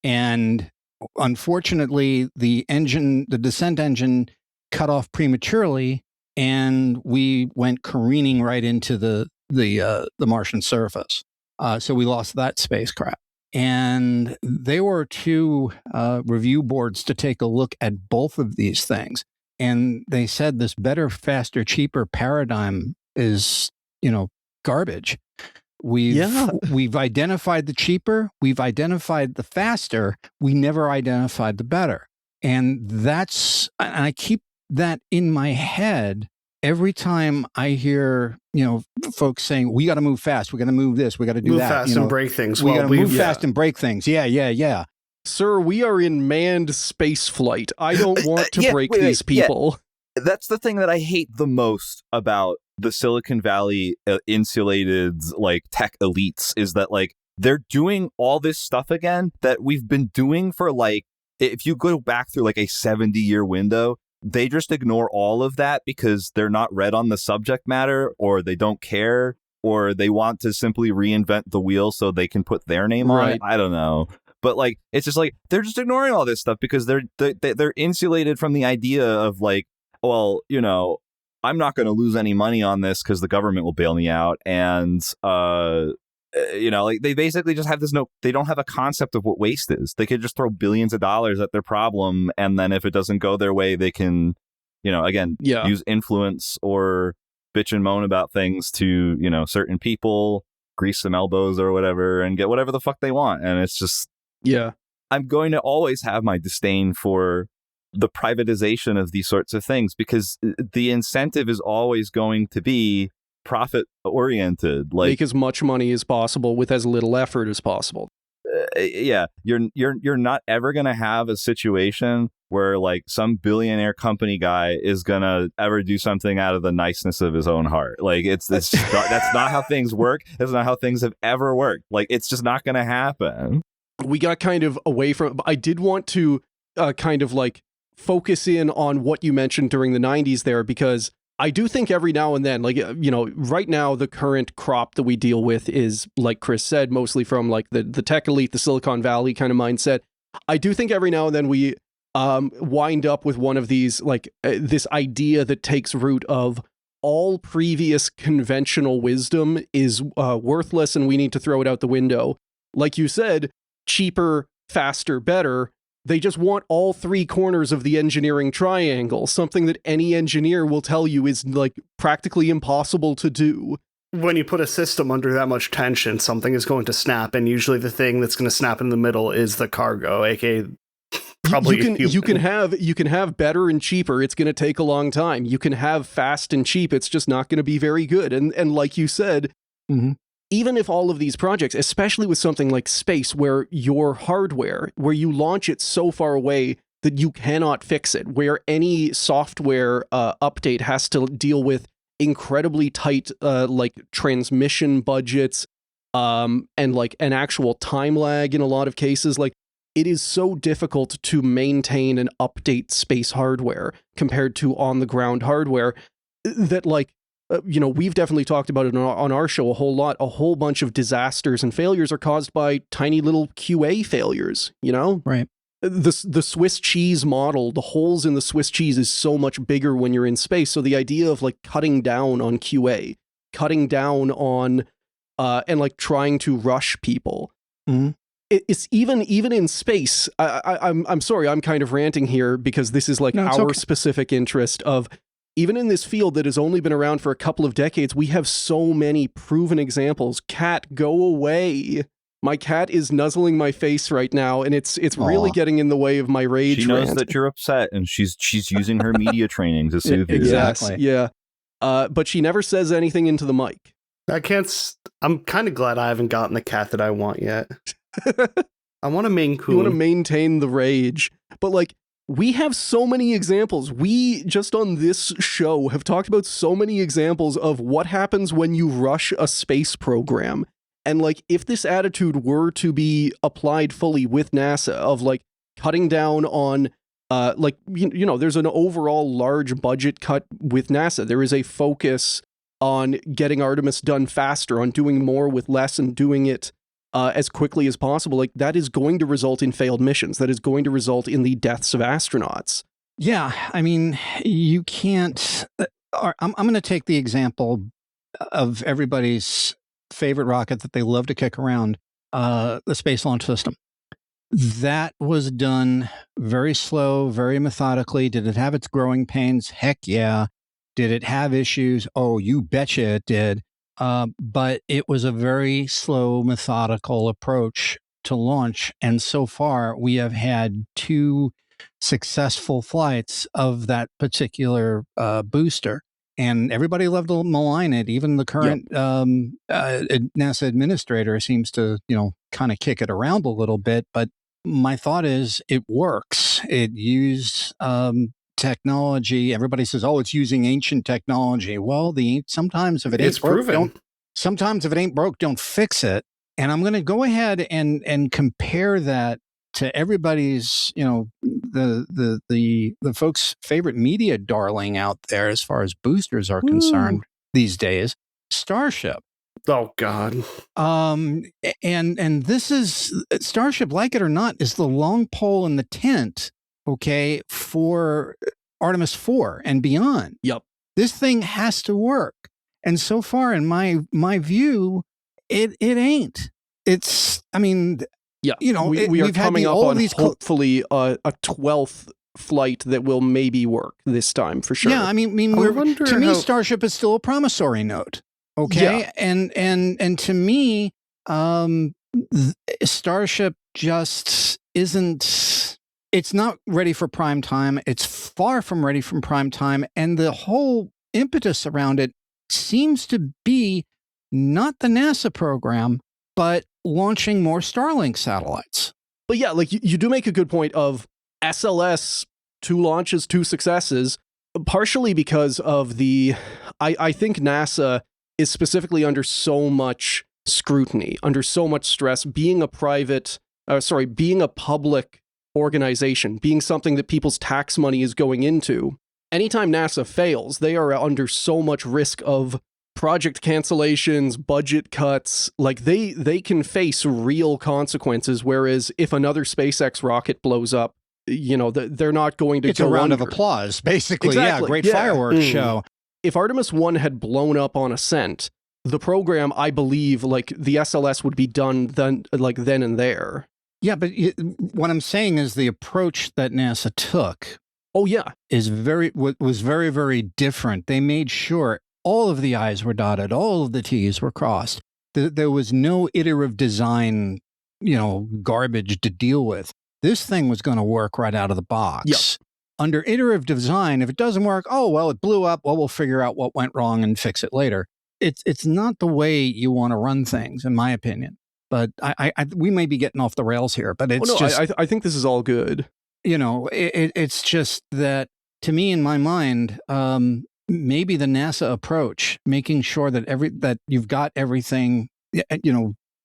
And unfortunately, the descent engine cut off prematurely, and we went careening right into the Martian surface. So we lost that spacecraft. And there were two review boards to take a look at both of these things. And they said this better, faster, cheaper paradigm is, garbage. We've identified the cheaper, we've identified the faster, we never identified the better. And I keep that in my head every time I hear, folks saying, we got to move fast, we got to move this, we got to do Move that. fast and break things. We got to move yeah. fast and break things. Yeah. Sir, we are in manned space flight. I don't want to break wait, these people. That's the thing that I hate the most about the Silicon Valley insulated like tech elites is that like they're doing all this stuff again that we've been doing for like, if you go back through like a 70-year window, they just ignore all of that because they're not read on the subject matter, or they don't care, or they want to simply reinvent the wheel so they can put their name on it. I don't know. But like, it's just like, they're just ignoring all this stuff because they're insulated from the idea of like, well, I'm not going to lose any money on this because the government will bail me out. And, like they basically just have they don't have a concept of what waste is. They could just throw billions of dollars at their problem. And then if it doesn't go their way, they can, use influence or bitch and moan about things to, certain people, grease some elbows or whatever, and get whatever the fuck they want. And it's just, I'm going to always have my disdain for the privatization of these sorts of things because the incentive is always going to be profit oriented. Like, make as much money as possible with as little effort as possible. You're not ever going to have a situation where like some billionaire company guy is gonna ever do something out of the niceness of his own heart. Like it's that's not how things work. That's not how things have ever worked. Like it's just not gonna happen. We got kind of away from. I did want to kind of like focus in on what you mentioned during the 90s there, because I do think every now and then, like, you know, right now the current crop that we deal with is, like Chris said, mostly from like the tech elite, the Silicon Valley kind of mindset. I do think every now and then we wind up with one of these, like this idea that takes root of all previous conventional wisdom is worthless and we need to throw it out the window. Like you said, cheaper, faster, better. They just want all three corners of the engineering triangle, something that any engineer will tell you is like practically impossible to do. When you put a system under that much tension, something is going to snap, and usually the thing that's going to snap in the middle is the cargo, aka probably you can have better and cheaper. It's going to take a long time. You can have fast and cheap. It's just not going to be very good. And like you said, even if all of these projects, especially with something like space, where your hardware, where you launch it so far away that you cannot fix it, where any software update has to deal with incredibly tight like transmission budgets and like an actual time lag in a lot of cases, like it is so difficult to maintain and update space hardware compared to on the ground hardware that like you know, we've definitely talked about it on our show a whole lot. A whole bunch of disasters and failures are caused by tiny little QA failures, you know? Right. The Swiss cheese model, the holes in the Swiss cheese is so much bigger when you're in space. So the idea of like cutting down on QA, cutting down on, and like trying to rush people. It's even in space. I'm sorry, I'm kind of ranting here because this is like our specific interest of, even in this field that has only been around for a couple of decades, we have so many proven examples. Cat, go away. My cat is nuzzling my face right now, and it's really getting in the way of my rage. She knows rant. that you're upset, and she's using her media training to soothe you. Exactly. Yeah. But she never says anything into the mic. I'm kind of glad I haven't gotten the cat that I want yet. I want a Maine Coon. You want to maintain the rage. But like, we have so many examples. We, just on this show, have talked about so many examples of what happens when you rush a space program. And like, if this attitude were to be applied fully with NASA, of like cutting down on, like, you know, there's an overall large budget cut with NASA. There is a focus on getting Artemis done faster, on doing more with less and doing it as quickly as possible. Like, that is going to result in failed missions. That is going to result in the deaths of astronauts. Yeah, I mean, you can't. I'm going to take the example of everybody's favorite rocket that they love to kick around, the Space Launch System. That was done very slow, very methodically. Did it have its growing pains? Heck yeah. Did it have issues? Oh, you betcha it did. But it was a very slow, methodical approach to launch. And so far, we have had 2 successful flights of that particular booster. And everybody loved to malign it. Even the current NASA administrator seems to, you know, kind of kick it around a little bit. But my thought is it works. It used technology. Everybody says, "Oh, it's using ancient technology." Well, sometimes if it ain't broke, sometimes if it ain't broke, don't fix it. And I'm going to go ahead and compare that to everybody's, you know, the folks' favorite media darling out there as far as boosters are concerned these days, Starship. Oh God. And this is Starship, like it or not, is the long pole in the tent. Okay, for Artemis 4 and beyond. Yep. This thing has to work. And so far, in my view, it ain't. It's, I mean, yeah, you know, we are coming up on hopefully a 12th flight that will maybe work this time for sure. Yeah, I mean, to me, Starship is still a promissory note. Okay, yeah. And to me, Starship just isn't. It's not ready for prime time. It's far from ready for prime time. And the whole impetus around it seems to be not the NASA program, but launching more Starlink satellites. But yeah, like you do make a good point of SLS 2 launches, 2 successes, partially because of I think NASA is specifically under so much scrutiny, under so much stress, being a public organization, being something that people's tax money is going into. Anytime NASA fails, they are under so much risk of project cancellations, budget cuts. Like they can face real consequences, whereas if another SpaceX rocket blows up, they're not going to it's go a round under. of applause, basically. Exactly. Yeah, great Yeah. fireworks show. If Artemis 1 had blown up on ascent, the program, I believe, like the SLS would be done then and there. Yeah, but what I'm saying is the approach that NASA took Oh yeah, was very, very different. They made sure all of the I's were dotted, all of the T's were crossed. There was no iterative design, garbage to deal with. This thing was going to work right out of the box. Yep. Under iterative design, if it doesn't work, oh, well, it blew up. Well, we'll figure out what went wrong and fix it later. It's not the way you want to run things, in my opinion. But we may be getting off the rails here, but it's I think this is all good. It's just that, to me, in my mind, maybe the NASA approach, making sure that you've got everything,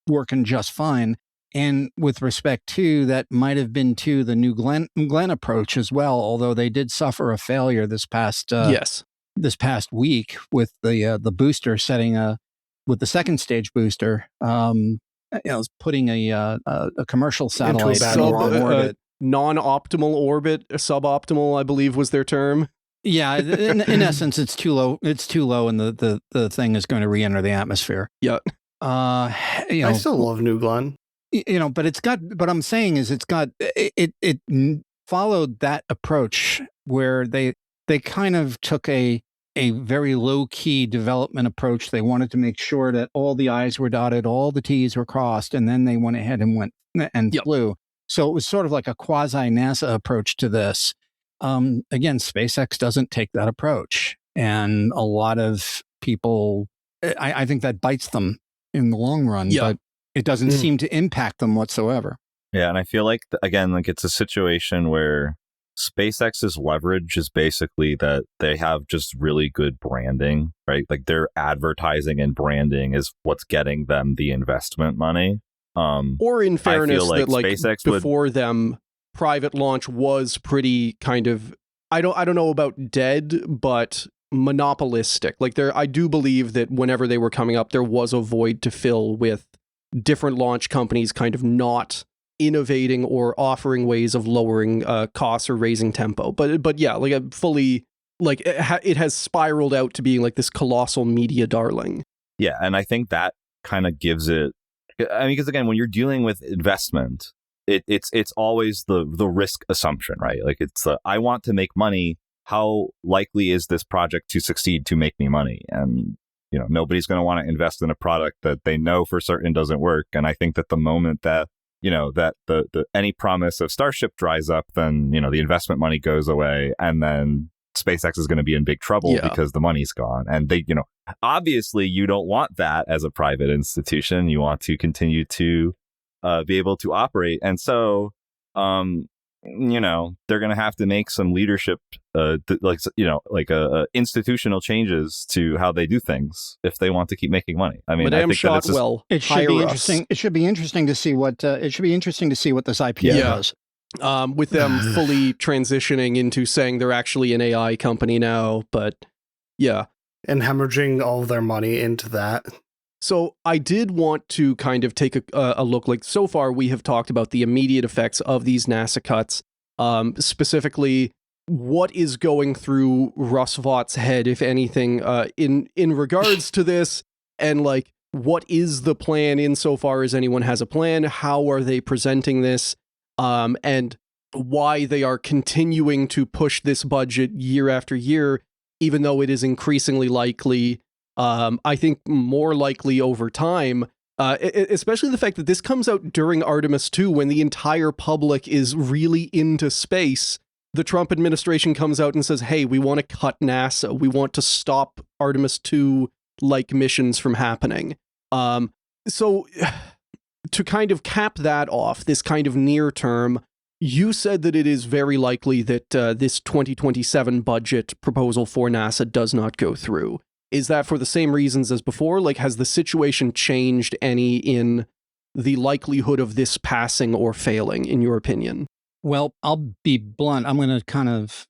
working just fine. And with respect to that might have been to the New Glenn approach as well, although they did suffer a failure this past week with the booster setting with the second stage booster, putting a commercial satellite into a on orbit. Non-optimal orbit, suboptimal, I believe was their term. Yeah, in essence, it's too low. It's too low, and the thing is going to re-enter the atmosphere. Yeah. I still love New Glenn. But it's got. What I'm saying is, it followed that approach where they kind of took a very low key development approach. They wanted to make sure that all the I's were dotted, all the T's were crossed, and then they went ahead and flew. So it was sort of like a quasi NASA approach to this. Again, SpaceX doesn't take that approach, and a lot of people, I think that bites them in the long run. Yeah. But it doesn't seem to impact them whatsoever. Yeah, and I feel like, again, it's a situation where SpaceX's leverage is basically that they have just really good branding, right? Like their advertising and branding is what's getting them the investment money. Or in fairness, I feel like that SpaceX before them, private launch was pretty kind of, I don't know about dead, but monopolistic. Like I do believe that whenever they were coming up, there was a void to fill with different launch companies kind of not innovating or offering ways of lowering costs or raising tempo. But yeah, like a fully, like it has spiraled out to being like this colossal media darling. Yeah, and I think that kind of gives it, I mean, because again, when you're dealing with investment, it's always the risk assumption, right? Like it's I want to make money. How likely is this project to succeed to make me money? And nobody's going to want to invest in a product that they know for certain doesn't work. And I think that the moment that that the any promise of Starship dries up, then the investment money goes away, and then SpaceX is going to be in big trouble because the money's gone. And they, obviously you don't want that as a private institution. You want to continue to be able to operate. And so, they're going to have to make some leadership, institutional changes to how they do things if they want to keep making money. I mean, Madame I think Shotwell, It should be interesting. It should be interesting to see what this IPO does. With them fully transitioning into saying they're actually an AI company now, but yeah. And hemorrhaging all of their money into that. So I did want to kind of take a look, like so far we have talked about the immediate effects of these NASA cuts, specifically what is going through Russ Vought's head, if anything, in regards to this, and like what is the plan insofar as anyone has a plan, how are they presenting this, and why they are continuing to push this budget year after year, even though it is increasingly likely, I think more likely over time, especially the fact that this comes out during Artemis 2 when the entire public is really into space. The Trump administration comes out and says, hey, we want to cut NASA. We want to stop Artemis 2-like missions from happening. So to kind of cap that off, this kind of near term, You said that it is very likely that this 2027 budget proposal for NASA does not go through. Is that for the same reasons as before? Like, has the situation changed any in the likelihood of this passing or failing, in your opinion? Well, I'll be blunt. I'm going to kind of,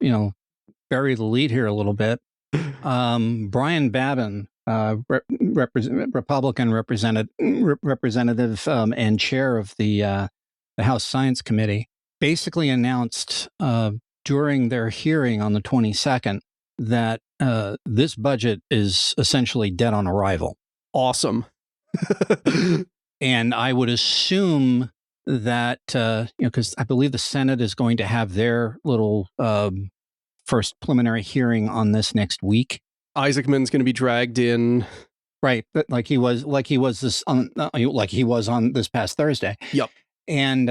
bury the lead here a little bit. Brian Babin, Republican representative and chair of the House Science Committee, basically announced during their hearing on the 22nd that this budget is essentially dead on arrival. Awesome. And I would assume that, because I believe the Senate is going to have their little first preliminary hearing on this next week. Isaacman's going to be dragged in, right? Like he was on this past Thursday. Yep. And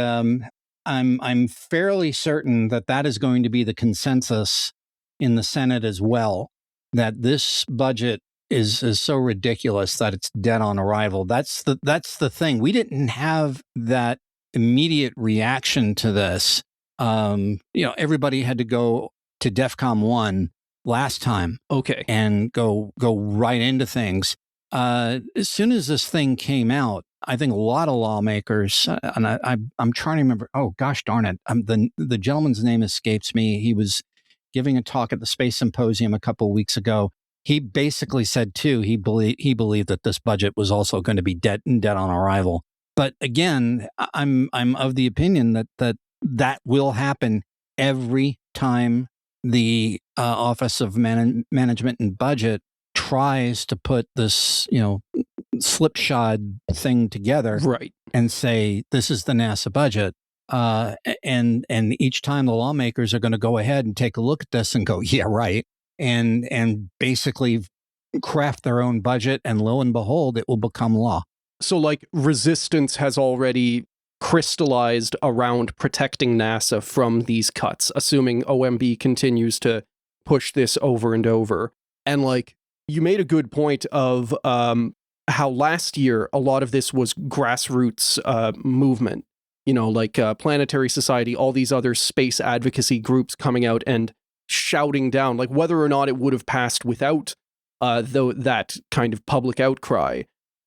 I'm fairly certain that is going to be the consensus in the Senate as well. That this budget is so ridiculous that it's dead on arrival. That's the thing. We didn't have that immediate reaction to this. Everybody had to go to DEFCON 1 last time. Okay. And go right into things. As soon as this thing came out, I think a lot of lawmakers, and I'm trying to remember, oh gosh darn it, the gentleman's name escapes me. He was giving a talk at the Space Symposium a couple of weeks ago. He basically said too, he believed that this budget was also going to be dead on arrival. But again, I'm of the opinion that will happen every time the Office of Management and Budget tries to put this, slipshod thing together, right? And say this is the NASA budget. And each time the lawmakers are going to go ahead and take a look at this and go, yeah, right. And basically craft their own budget, and lo and behold, it will become law. So like resistance has already crystallized around protecting NASA from these cuts, assuming OMB continues to push this over and over. And like you made a good point of how last year a lot of this was grassroots movement, like Planetary Society, all these other space advocacy groups coming out and shouting down, like whether or not it would have passed without that kind of public outcry,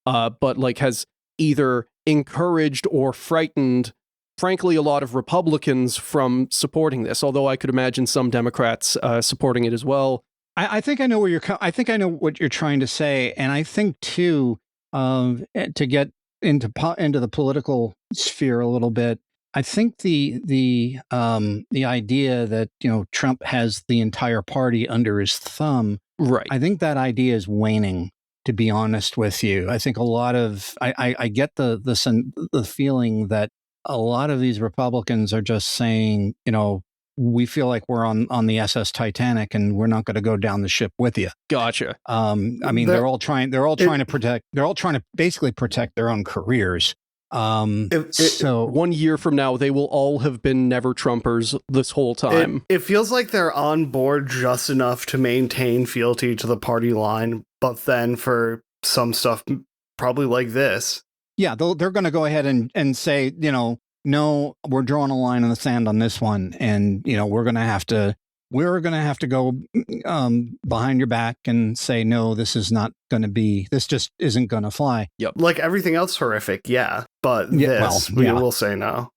but like has either encouraged or frightened, frankly, a lot of Republicans from supporting this. Although I could imagine some Democrats supporting it as well. I think I know I think I know what you're trying to say, and I think too, to get into the political sphere a little bit. I think the idea that Trump has the entire party under his thumb, right? I think that idea is waning. To be honest with you, I think a lot of I get the feeling that a lot of these Republicans are just saying, we feel like we're on the SS Titanic and we're not going to go down the ship with you. Gotcha. I mean, they're all trying to basically protect their own careers. So 1 year from now, they will all have been never Trumpers this whole time. It feels like they're on board just enough to maintain fealty to the party line, but then for some stuff, probably like this. Yeah, they're going to go ahead and say, no, we're drawing a line in the sand on this one, and we're going to have to go behind your back and say, no, this just isn't going to fly. Yep. Like everything else horrific, yeah, but we will say no.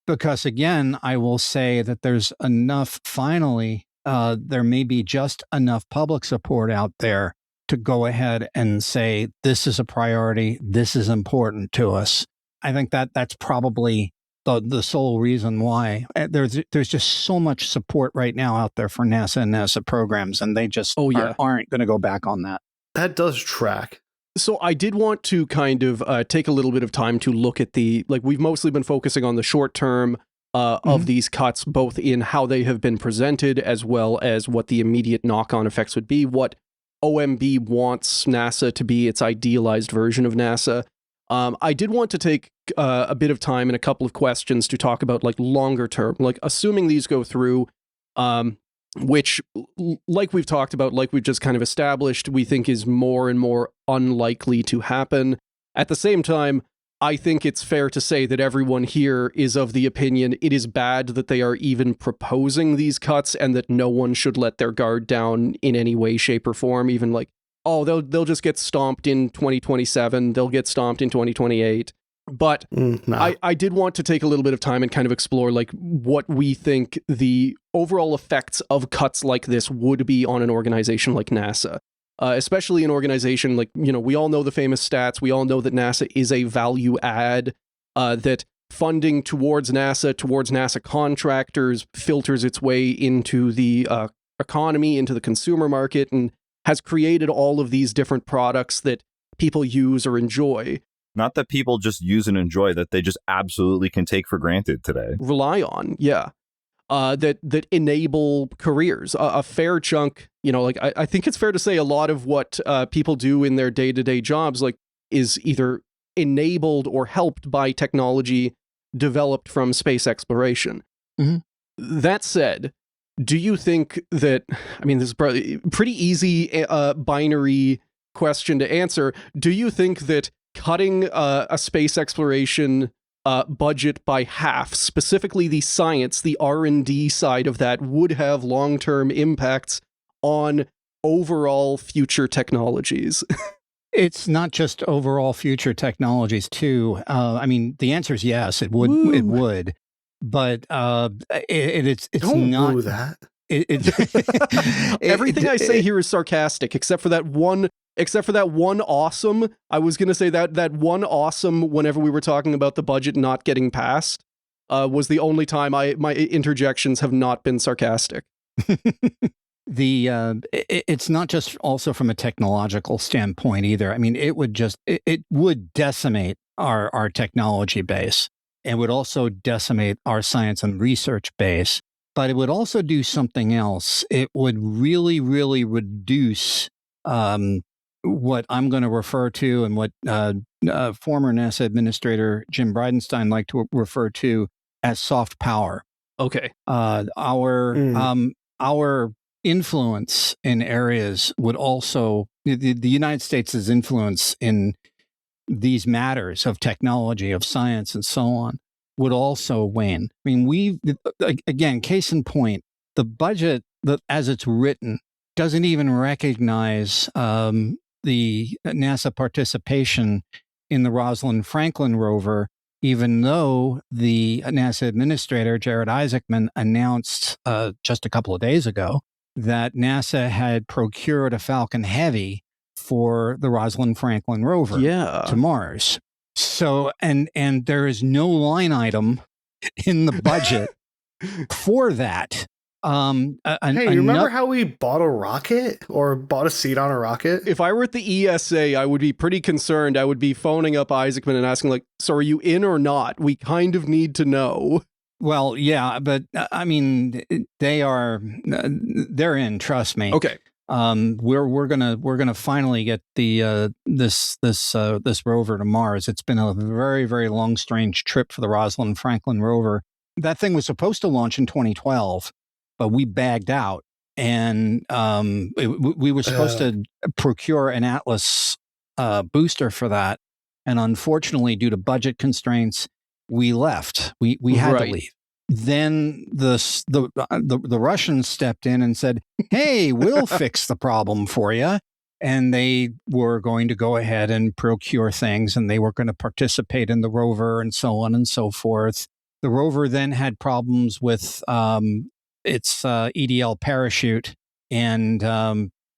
Because again, I will say that there's enough, finally, there may be just enough public support out there to go ahead and say, this is a priority, this is important to us. I think that's probably the sole reason why there's just so much support right now out there for NASA and NASA programs, and they just aren't going to go back on that. That does track. So I did want to kind of take a little bit of time to look at we've mostly been focusing on the short term of these cuts, both in how they have been presented as well as what the immediate knock-on effects would be, what OMB wants NASA to be, its idealized version of NASA. I did want to take a bit of time and a couple of questions to talk about like longer term, like assuming these go through, which, like we've talked about, like we've just kind of established, we think is more and more unlikely to happen. At the same time, I think it's fair to say that everyone here is of the opinion it is bad that they are even proposing these cuts and that no one should let their guard down in any way, shape, or form. Even like, oh, they'll just get stomped in 2027. They'll get stomped in 2028. But no. I did want to take a little bit of time and kind of explore like what we think the overall effects of cuts like this would be on an organization like NASA. Especially an organization like, we all know the famous stats. We all know that NASA is a value add, that funding towards NASA contractors filters its way into the economy, into the consumer market, and has created all of these different products that people use or enjoy. Not that people just use and enjoy, that they just absolutely can take for granted today. Rely on, yeah. That enable careers. A fair chunk, I think it's fair to say a lot of what people do in their day-to-day jobs is either enabled or helped by technology developed from space exploration. Mm-hmm. That said, do you think that, this is probably a pretty easy binary question to answer, do you think that cutting a space exploration budget by half, specifically the science, the R&D side of that, would have long-term impacts on overall future technologies? It's not just overall future technologies too. The answer is yes, it would. Woo. It would, but it's Don't not woo that. Everything I say here is sarcastic, except for that one awesome. I was going to say that one awesome whenever we were talking about the budget not getting passed was the only time my interjections have not been sarcastic. It's not just also from a technological standpoint either. It would decimate our technology base, and would also decimate our science and research base. But it would also do something else. It would really, really reduce what I'm going to refer to, and what former NASA Administrator Jim Bridenstine liked to refer to as soft power. Okay. Our influence in areas would also, the United States' influence in these matters of technology, of science, and so on, would also wane. Again, case in point, the budget as it's written doesn't even recognize the NASA participation in the Rosalind Franklin rover, even though the NASA administrator, Jared Isaacman, announced just a couple of days ago that NASA had procured a Falcon Heavy for the Rosalind Franklin rover to Mars. So, and there is no line item in the budget for that. You remember how we bought a rocket or bought a seat on a rocket? If I were at the ESA, I would be pretty concerned. I would be phoning up Isaacman and asking, so are you in or not? We kind of need to know. Well, yeah, but they're in, trust me. Okay. We're gonna finally get the this rover to Mars. It's been a very, very long, strange trip for the Rosalind Franklin rover. That thing was supposed to launch in 2012, but we bagged out, and we were supposed to procure an Atlas booster for that, and unfortunately, due to budget constraints, we left. We had to leave. Then the Russians stepped in and said, "Hey, we'll fix the problem for you." And they were going to go ahead and procure things, and they were going to participate in the rover, and so on and so forth. The rover then had problems with its EDL parachute, and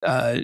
that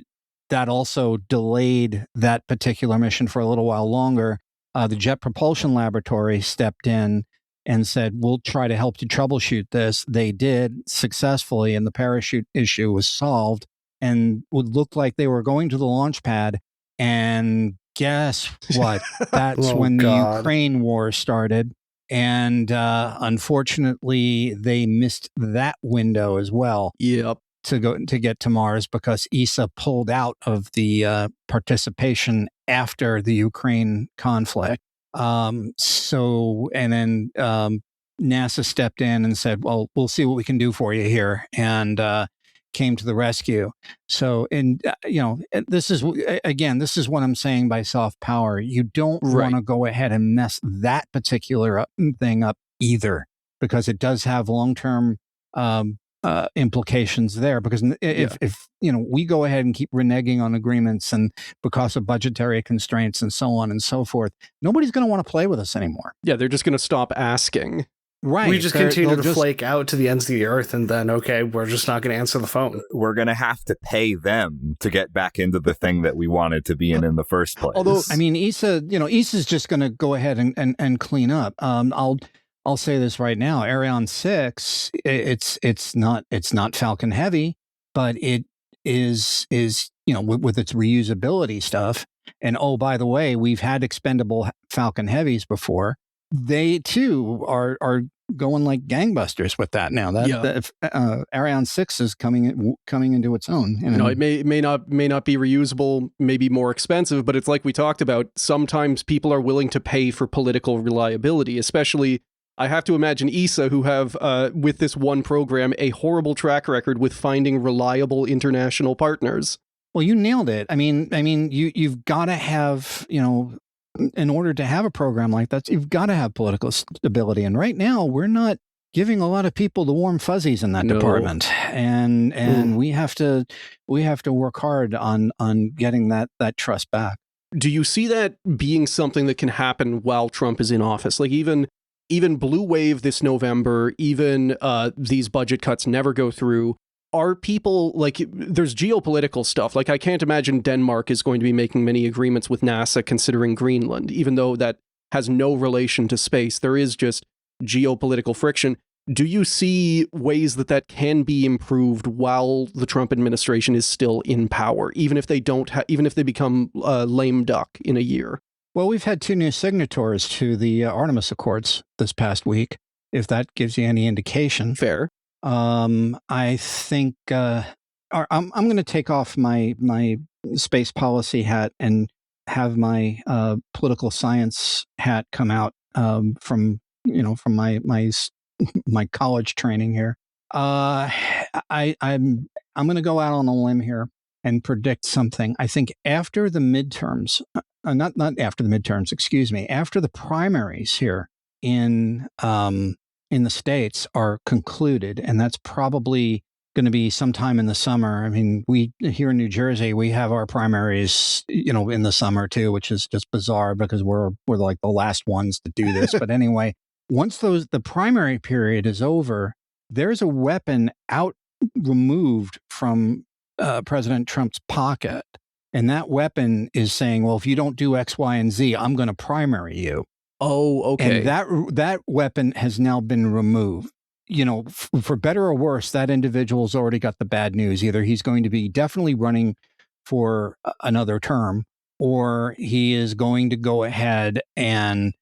also delayed that particular mission for a little while longer. The Jet Propulsion Laboratory stepped in and said, we'll try to help you troubleshoot this. They did successfully, and the parachute issue was solved, and would look like they were going to the launch pad. And guess what? That's when the Ukraine war started. And unfortunately, they missed that window as well. Yep. To get to Mars, because ESA pulled out of the participation after the Ukraine conflict. And then NASA stepped in and said, well, we'll see what we can do for you here. And came to the rescue. So, and this is what I'm saying by soft power. You don't want to go ahead and mess that particular thing up either, because it does have long-term implications there. Because if we go ahead and keep reneging on agreements, and because of budgetary constraints and so on and so forth, nobody's going to want to play with us anymore. Yeah, they're just going to stop asking. Right. We just continue to flake out to the ends of the earth, and then, okay, we're just not going to answer the phone. We're going to have to pay them to get back into the thing that we wanted to be in the first place. Although, I mean, ESA's just going to go ahead and clean up. I'll say this right now: Ariane 6, it's not Falcon Heavy, but it is with its reusability stuff. And oh, by the way, we've had expendable Falcon Heavies before. They too are going like gangbusters with that now. Ariane 6 is coming into its own. It may not be reusable, maybe more expensive, but it's like we talked about. Sometimes people are willing to pay for political reliability, especially. I have to imagine ESA, who have, with this one program, a horrible track record with finding reliable international partners. Well, you nailed it. I mean, you've got to have, in order to have a program like that, you've got to have political stability. And right now, we're not giving a lot of people the warm fuzzies in that department, and we have to work hard on getting that trust back. Do you see that being something that can happen while Trump is in office? Like even Blue Wave this November, even these budget cuts never go through. Are people, like, there's geopolitical stuff. Like, I can't imagine Denmark is going to be making many agreements with NASA considering Greenland, even though that has no relation to space. There is just geopolitical friction. Do you see ways that can be improved while the Trump administration is still in power, even if they become lame duck in a year? Well, we've had 2 new signatories to the Artemis Accords this past week, if that gives you any indication. Fair. I think I'm going to take off my space policy hat and have my political science hat come out from my college training here. I'm going to go out on a limb here and predict something. I think after the midterms, not after the midterms, excuse me, after the primaries here in the States are concluded, and that's probably going to be sometime in the summer. I mean, we here in New Jersey, we have our primaries, in the summer too, which is just bizarre because we're like the last ones to do this. But anyway, once the primary period is over, there's a weapon removed from President Trump's pocket. And that weapon is saying, well, if you don't do X, Y, and Z, I'm going to primary you. Oh, okay. And that weapon has now been removed. For better or worse, that individual's already got the bad news. Either he's going to be definitely running for another term, or he is going to go ahead and,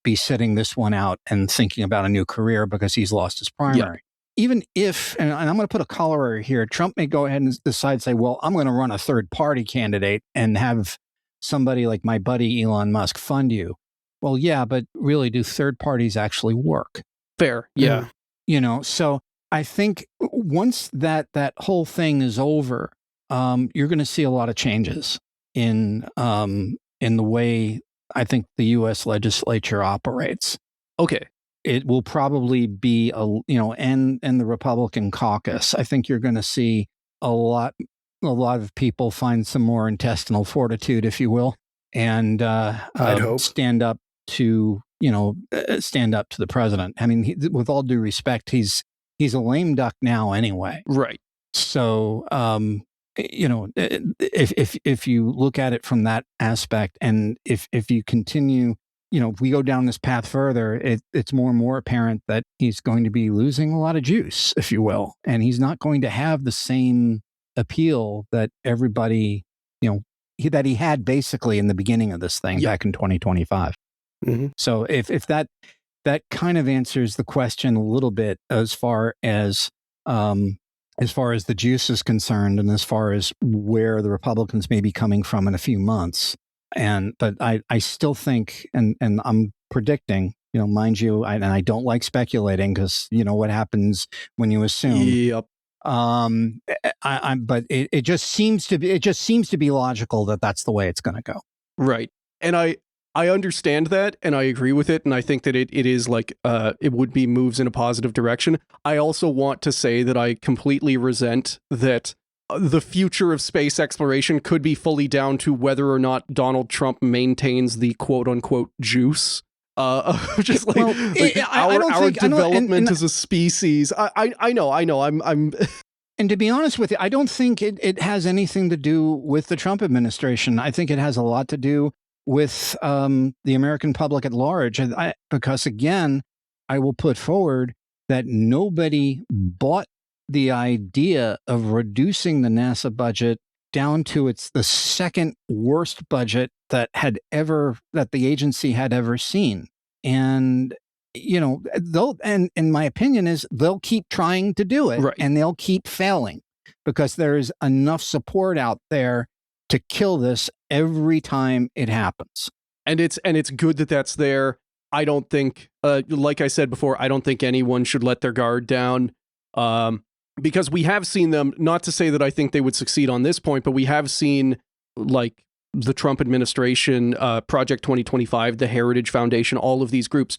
be sitting this one out and thinking about a new career because he's lost his primary. Yeah. Even if, and I'm going to put a corollary here, Trump may go ahead and decide, say, well, I'm going to run a third party candidate and have somebody like my buddy Elon Musk fund you. Well, yeah, but really, do third parties actually work? Fair. Yeah. So I think once that whole thing is over, you're going to see a lot of changes in the way I think the U.S. legislature operates. Okay. It will probably be and the Republican caucus. I think you're going to see a lot of people find some more intestinal fortitude, if you will, and I'd hope stand up to the president. I mean, with all due respect, he's a lame duck now anyway. Right. So, if you look at it from that aspect, and if you continue, if we go down this path further, it's more and more apparent that he's going to be losing a lot of juice, if you will, and he's not going to have the same appeal that everybody, that he had basically in the beginning of this thing back in 2025. Mm-hmm. So if that kind of answers the question a little bit as far as the juice is concerned, and as far as where the Republicans may be coming from in a few months, but I still think, and I'm predicting, mind you, and I don't like speculating because what happens when you assume. Yep. But it just seems to be logical that that's the way it's going to go. Right. And I understand that, and I agree with it, and I think that it is like it would be moves in a positive direction. I also want to say that I completely resent that the future of space exploration could be fully down to whether or not Donald Trump maintains the quote-unquote juice. Just like, our development as a species. I know. I'm. And to be honest with you, I don't think it has anything to do with the Trump administration. I think it has a lot to do with the American public at large. Because again, I will put forward that nobody bought the idea of reducing the NASA budget down to the second worst budget that the agency had ever seen. And and my opinion is they'll keep trying to do it, right, and they'll keep failing because there is enough support out there to kill this every time it happens. And it's good that that's there. I don't think, like I said before, I don't think anyone should let their guard down. Because we have seen them, not to say that I think they would succeed on this point, but we have seen like the Trump administration, Project 2025, the Heritage Foundation, all of these groups,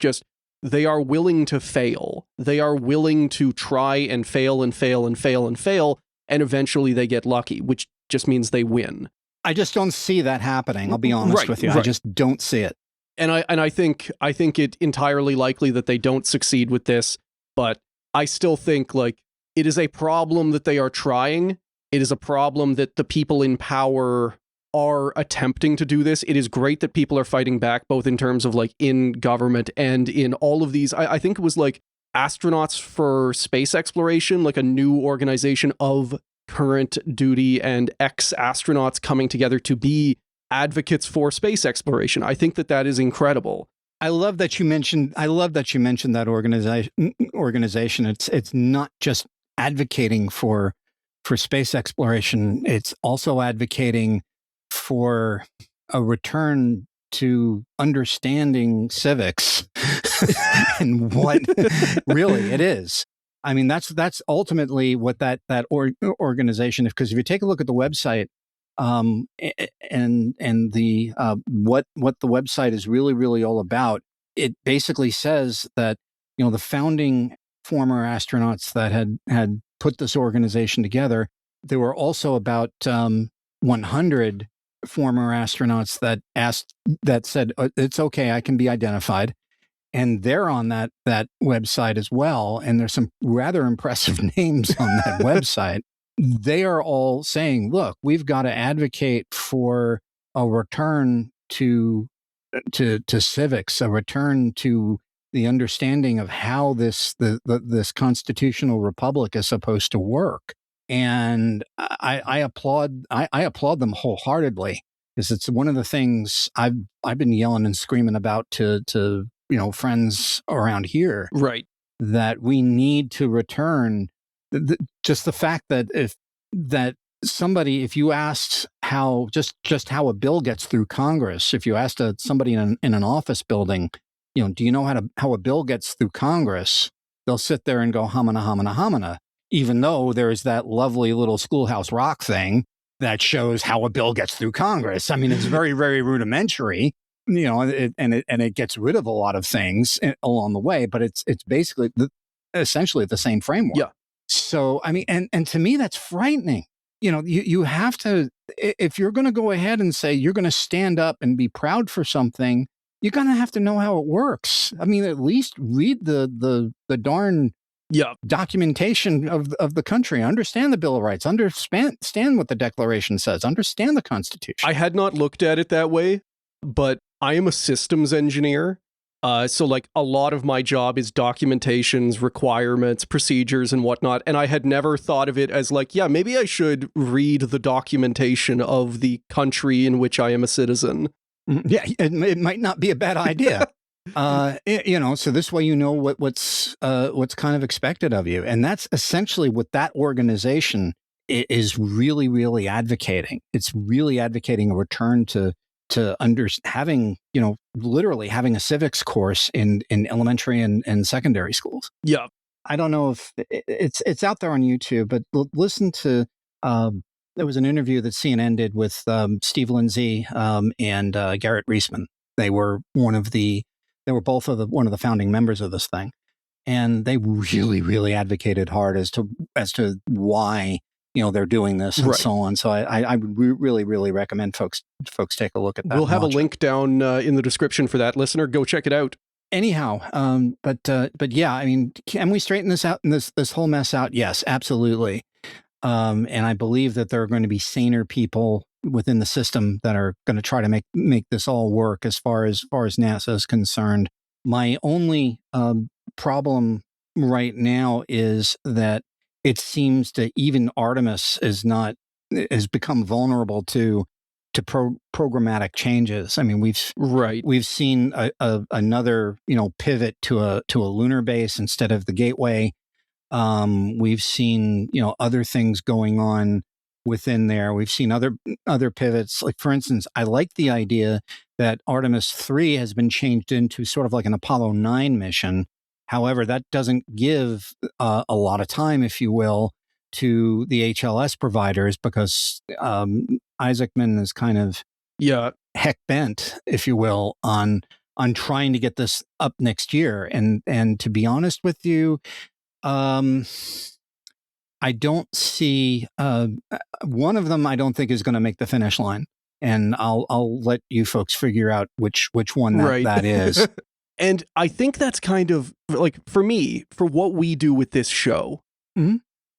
they are willing to fail. They are willing to try and fail and fail and fail and fail, and eventually they get lucky, which just means they win. I just don't see that happening. I'll be honest with you. I just don't see it. And I think it entirely likely that they don't succeed with this, but I still think like it is a problem that they are trying. It is a problem that the people in power are attempting to do this. It is great that people are fighting back, both in terms of like in government and in all of these. I think it was like Astronauts for Space Exploration, like a new organization of current duty and ex-astronauts coming together to be advocates for space exploration. I think that is incredible. I love that you mentioned that organization. It's not just advocating for space exploration. It's also advocating for a return to understanding civics and what really it is. I mean, that's ultimately what that organization, because if you take a look at the website, and the what the website is really all about, it basically says that the founding former astronauts that had put this organization together, there were also about 100 former astronauts that said it's okay, I can be identified. And they're on that website as well. And there's some rather impressive names on that website. They are all saying, look, we've got to advocate for a return to civics, a return to the understanding of how this constitutional republic is supposed to work. And I applaud them wholeheartedly, because it's one of the things I've been yelling and screaming about to friends around here, right? That we need to return. Just the fact that if you asked how a bill gets through Congress, if you asked somebody in an office building, do you know how a bill gets through Congress? They'll sit there and go homina, homina, homina, even though there's that lovely little Schoolhouse Rock thing that shows how a bill gets through Congress. I mean, it's very, very rudimentary. And it gets rid of a lot of things along the way, but it's basically essentially the same framework. Yeah. So, I mean, and to me, that's frightening. You have to, if you're going to go ahead and say you're going to stand up and be proud for something, you're going to have to know how it works. I mean, at least read the darn documentation of the country, understand the Bill of Rights, understand what the Declaration says, understand the Constitution. I had not looked at it that way, but I am a systems engineer. So like a lot of my job is documentations, requirements, procedures and whatnot. And I had never thought of it as like, maybe I should read the documentation of the country in which I am a citizen. Yeah, it might not be a bad idea. So this way what's kind of expected of you. And that's essentially what that organization is really, really advocating. It's really advocating a return to having, literally having a civics course in elementary and secondary schools. Yeah. I don't know if it's out there on YouTube, but listen to, there was an interview that CNN did with Steve Lindsay and Garrett Reisman. They were one of the founding members of this thing. And they really, really advocated hard as to why they're doing this and so on. So I would really, really recommend folks take a look at that. We'll have a link down in the description for that. Listener, go check it out. Anyhow, but yeah, I mean, can we straighten this out and this whole mess out? Yes, absolutely. And I believe that there are going to be saner people within the system that are going to try to make this all work as far as NASA is concerned. My only problem right now is that it seems that even Artemis has become vulnerable to programmatic changes. I mean, we've seen another pivot to a lunar base instead of the Gateway. We've seen other things going on within there. We've seen other pivots. Like, for instance, I like the idea that Artemis 3 has been changed into sort of like an Apollo 9 mission. However, that doesn't give a lot of time, if you will, to the HLS providers, because Isaacman is kind of heck bent, if you will, on trying to get this up next year. And to be honest with you, I don't see one of them. I don't think is going to make the finish line, and I'll let you folks figure out which one that is. And I think that's kind of like, for me, for what we do with this show,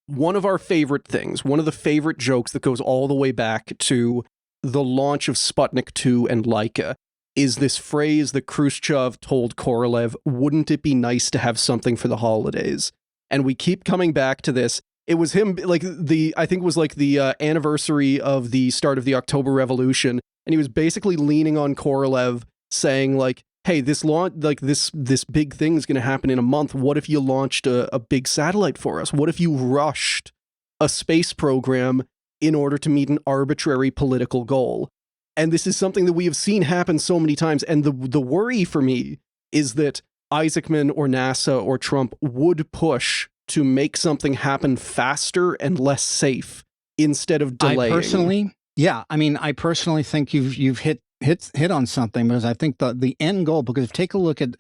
one of our favorite things, one of the favorite jokes that goes all the way back to the launch of Sputnik 2 and Laika is this phrase that Khrushchev told Korolev, "Wouldn't it be nice to have something for the holidays?" And we keep coming back to this. It was him, like I think it was like the anniversary of the start of the October Revolution, and he was basically leaning on Korolev, saying like, "Hey, this big thing is going to happen in a month. What if you launched a big satellite for us? What if you rushed a space program in order to meet an arbitrary political goal?" And this is something that we have seen happen so many times. And the worry for me is that Isaacman or NASA or Trump would push to make something happen faster and less safe instead of delaying. I personally think you've hit on something, because I think the end goal, because take a look at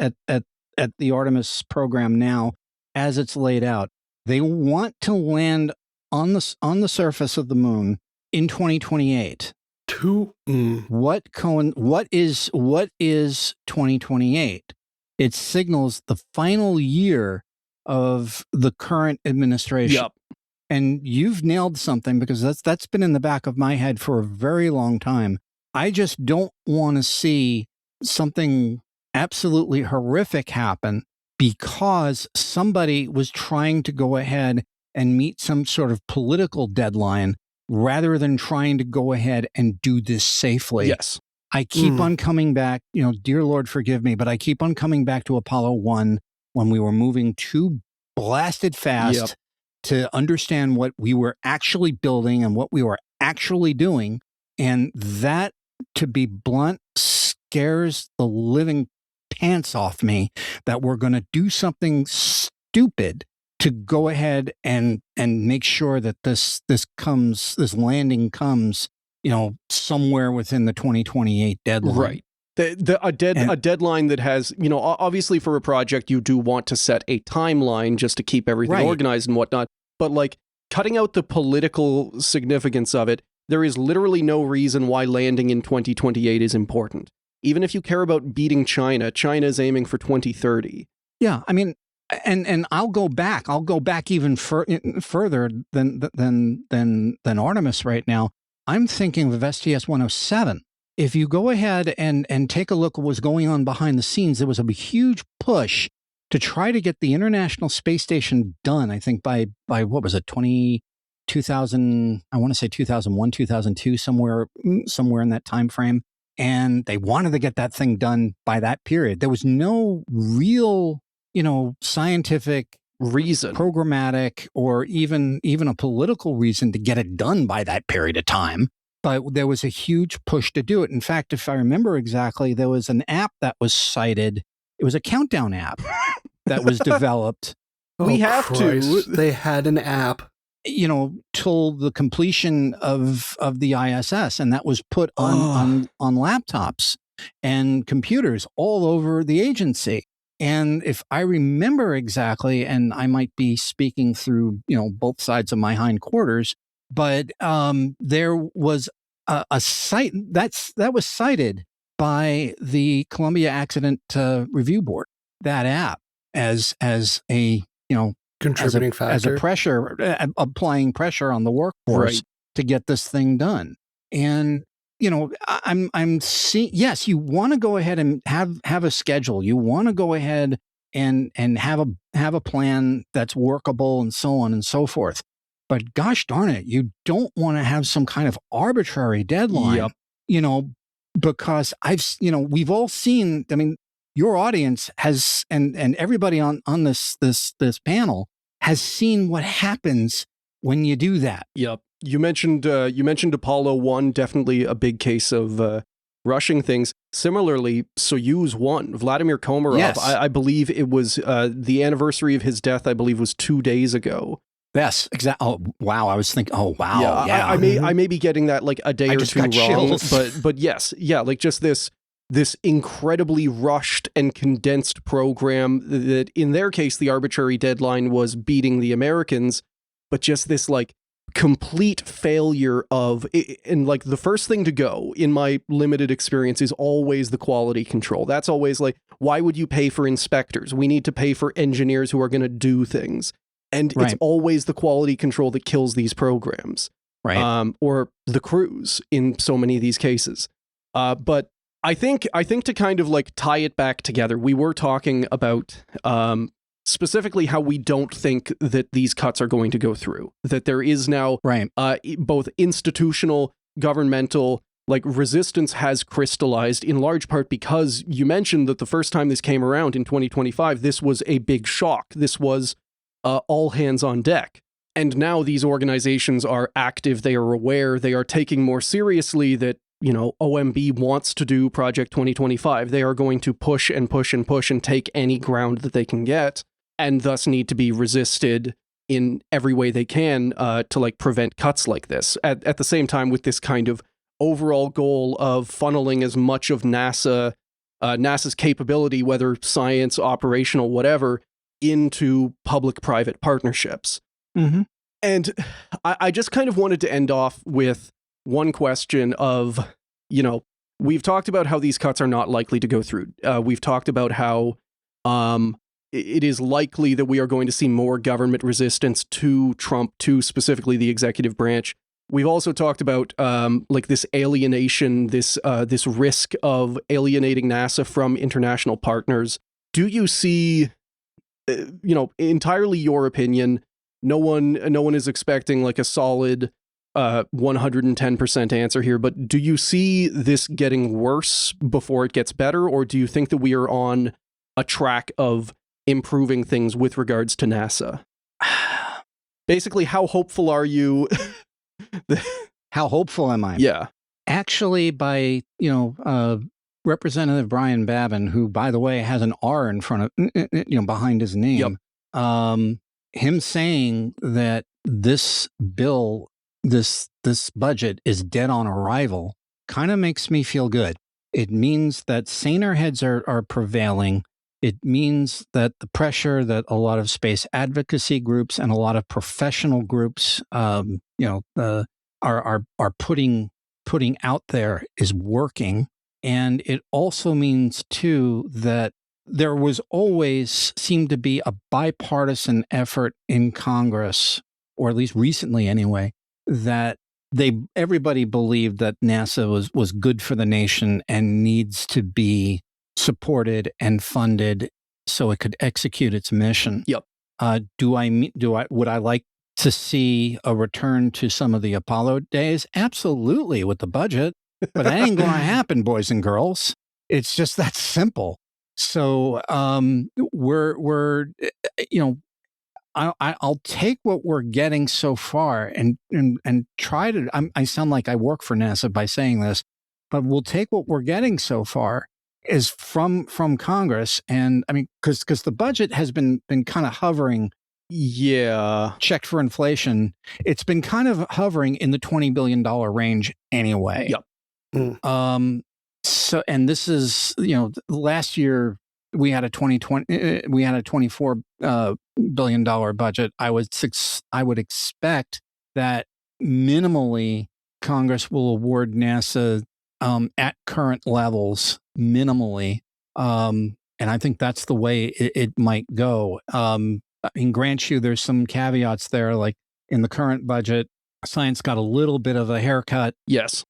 the Artemis program now as it's laid out. They want to land on the surface of the moon in 2028. What is 2028? It signals the final year of the current administration. Yep. And you've nailed something, because that's been in the back of my head for a very long time. I just don't want to see something absolutely horrific happen because somebody was trying to go ahead and meet some sort of political deadline rather than trying to go ahead and do this safely. Yes. I keep on coming back, dear Lord, forgive me, but I keep on coming back to Apollo 1 when we were moving too blasted fast to understand what we were actually building and what we were actually doing. And that, to be blunt, scares the living pants off me, that we're going to do something stupid to go ahead and make sure that this landing comes, somewhere within the 2028 deadline. Right. A deadline that has, obviously for a project, you do want to set a timeline just to keep everything organized and whatnot. But like cutting out the political significance of it, there is literally no reason why landing in 2028 is important. Even if you care about beating China, China is aiming for 2030. Yeah, I mean, and I'll go back even further than Artemis right now. I'm thinking of STS-107. If you go ahead and take a look at what's going on behind the scenes, there was a huge push to try to get the International Space Station done, I think by what was it, 2000, I want to say 2001, 2002, somewhere in that time frame. And they wanted to get that thing done by that period. There was no real, scientific reason, programmatic, or even a political reason to get it done by that period of time. But there was a huge push to do it. In fact, if I remember exactly, there was an app that was cited. It was a countdown app that was developed We have to. They had an app. Till the completion of the ISS, and that was put on laptops and computers all over the agency. And if I remember exactly, and I might be speaking through both sides of my hindquarters, but there was a site that was cited by the Columbia Accident Review Board, that app as a Contributing factor. As a pressure, applying pressure on the workforce to get this thing done. And, I'm seeing, yes, you want to go ahead and have a schedule. You want to go ahead and have a plan that's workable and so on and so forth. But gosh darn it, you don't want to have some kind of arbitrary deadline, because we've all seen, your audience has, and everybody on this panel has seen what happens when you do that. Yep. You mentioned Apollo 1, definitely a big case of rushing things. Similarly, Soyuz 1, Vladimir Komarov, yes. I believe it was the anniversary of his death, I believe was 2 days ago. Yes, exactly. Oh, wow. I was thinking, oh, wow. Yeah. I may be getting that like a day or two wrong, chills. but yes, yeah, like just this incredibly rushed and condensed program that in their case, the arbitrary deadline was beating the Americans, but just this like complete failure of, and like the first thing to go in my limited experience is always the quality control. That's always like, why would you pay for inspectors? We need to pay for engineers who are going to do things. And it's always the quality control that kills these programs. Right. Or the crews in so many of these cases. But I think to kind of like tie it back together, we were talking about specifically how we don't think that these cuts are going to go through, that there is now both institutional, governmental, like resistance has crystallized in large part because you mentioned that the first time this came around in 2025, this was a big shock. This was all hands on deck. And now these organizations are active. They are aware. They are taking more seriously that, OMB wants to do Project 2025. They are going to push and push and push and take any ground that they can get, and thus need to be resisted in every way they can to like prevent cuts like this. At the same time, with this kind of overall goal of funneling as much of NASA's capability, whether science, operational, whatever, into public-private partnerships. Mm-hmm. And I just kind of wanted to end off with one question of, we've talked about how these cuts are not likely to go through. We've talked about how it is likely that we are going to see more government resistance to Trump, to specifically the executive branch. We've also talked about like this alienation, this risk of alienating NASA from international partners. Do you see, entirely your opinion? No one is expecting like a solid 110% answer here, but do you see this getting worse before it gets better, or do you think that we are on a track of improving things with regards to NASA? Basically, how hopeful are you? How hopeful am I? Yeah. Actually, by, Representative Brian Babin, who, by the way, has an R in front of, behind his name, him saying that this bill, this budget is dead on arrival, kind of makes me feel good. It means that saner heads are prevailing. It means that the pressure that a lot of space advocacy groups and a lot of professional groups, are putting out there is working. And it also means, too, that there was always seemed to be a bipartisan effort in Congress, or at least recently anyway, that everybody believed that NASA was good for the nation and needs to be supported and funded so it could execute its mission. Yep. Would I like to see a return to some of the Apollo days? Absolutely, with the budget. But that ain't going to happen, boys and girls. It's just that simple. So I'll take what we're getting so far and try to. I sound like I work for NASA by saying this, but we'll take what we're getting so far is from Congress, and I mean because the budget has been kind of hovering Yeah. Checked for inflation, it's been kind of hovering in the $20 billion range anyway. Yep. So, and this is, last year we had a $24 billion budget. I would expect that minimally Congress will award NASA at current levels minimally. And I think that's the way it might go. I mean, grant you, there's some caveats there, like in the current budget, science got a little bit of a haircut. Yes.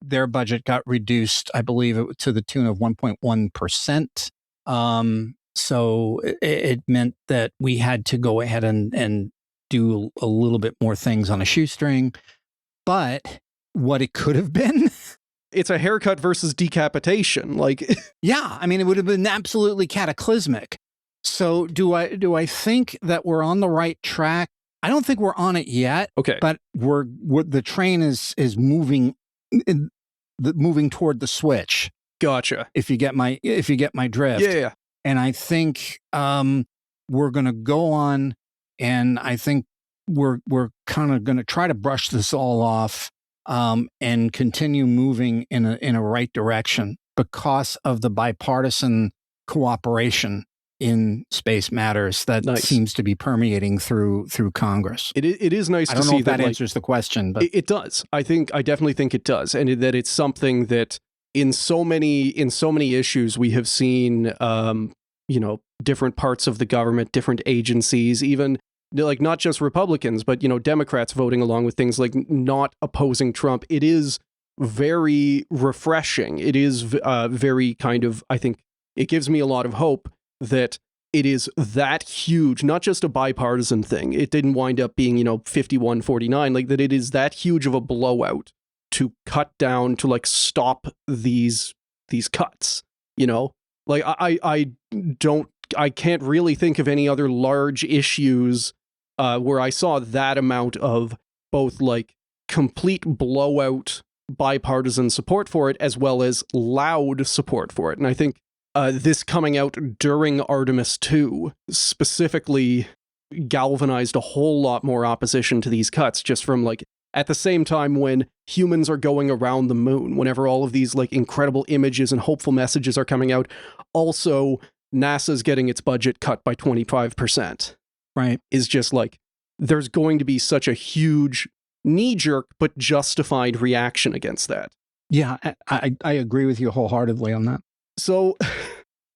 Their budget got reduced, I believe, to the tune of 1.1%. So it meant that we had to go ahead and do a little bit more things on a shoestring. But what it could have been, it's a haircut versus decapitation. Like, yeah, I mean, it would have been absolutely cataclysmic. So do I think that we're on the right track? I don't think we're on it yet. Okay. But the train is moving moving toward the switch. Gotcha. If you get my drift. Yeah. And I think we're going to go on, and I think we're kind of going to try to brush this all off and continue moving in a right direction because of the bipartisan cooperation in space matters that seems to be permeating through Congress. It is nice to see that. I don't know if that answers the question, but it does. I definitely think it does, and that it's something that in so many issues we have seen, different parts of the government, different agencies, even like not just Republicans, but Democrats voting along with things like not opposing Trump. It is very refreshing. It is very kind of, I think it gives me a lot of hope that it is that huge, not just a bipartisan thing. It didn't wind up being, 51-49, like that it is that huge of a blowout to cut down, to like stop these cuts, Like I can't really think of any other large issues where I saw that amount of both like complete blowout bipartisan support for it as well as loud support for it. And I think this coming out during Artemis 2 specifically galvanized a whole lot more opposition to these cuts, just from like at the same time when humans are going around the moon, whenever all of these like incredible images and hopeful messages are coming out. Also, NASA's getting its budget cut by 25%. Right. Is just like, there's going to be such a huge knee-jerk but justified reaction against that. Yeah, I agree with you wholeheartedly on that. So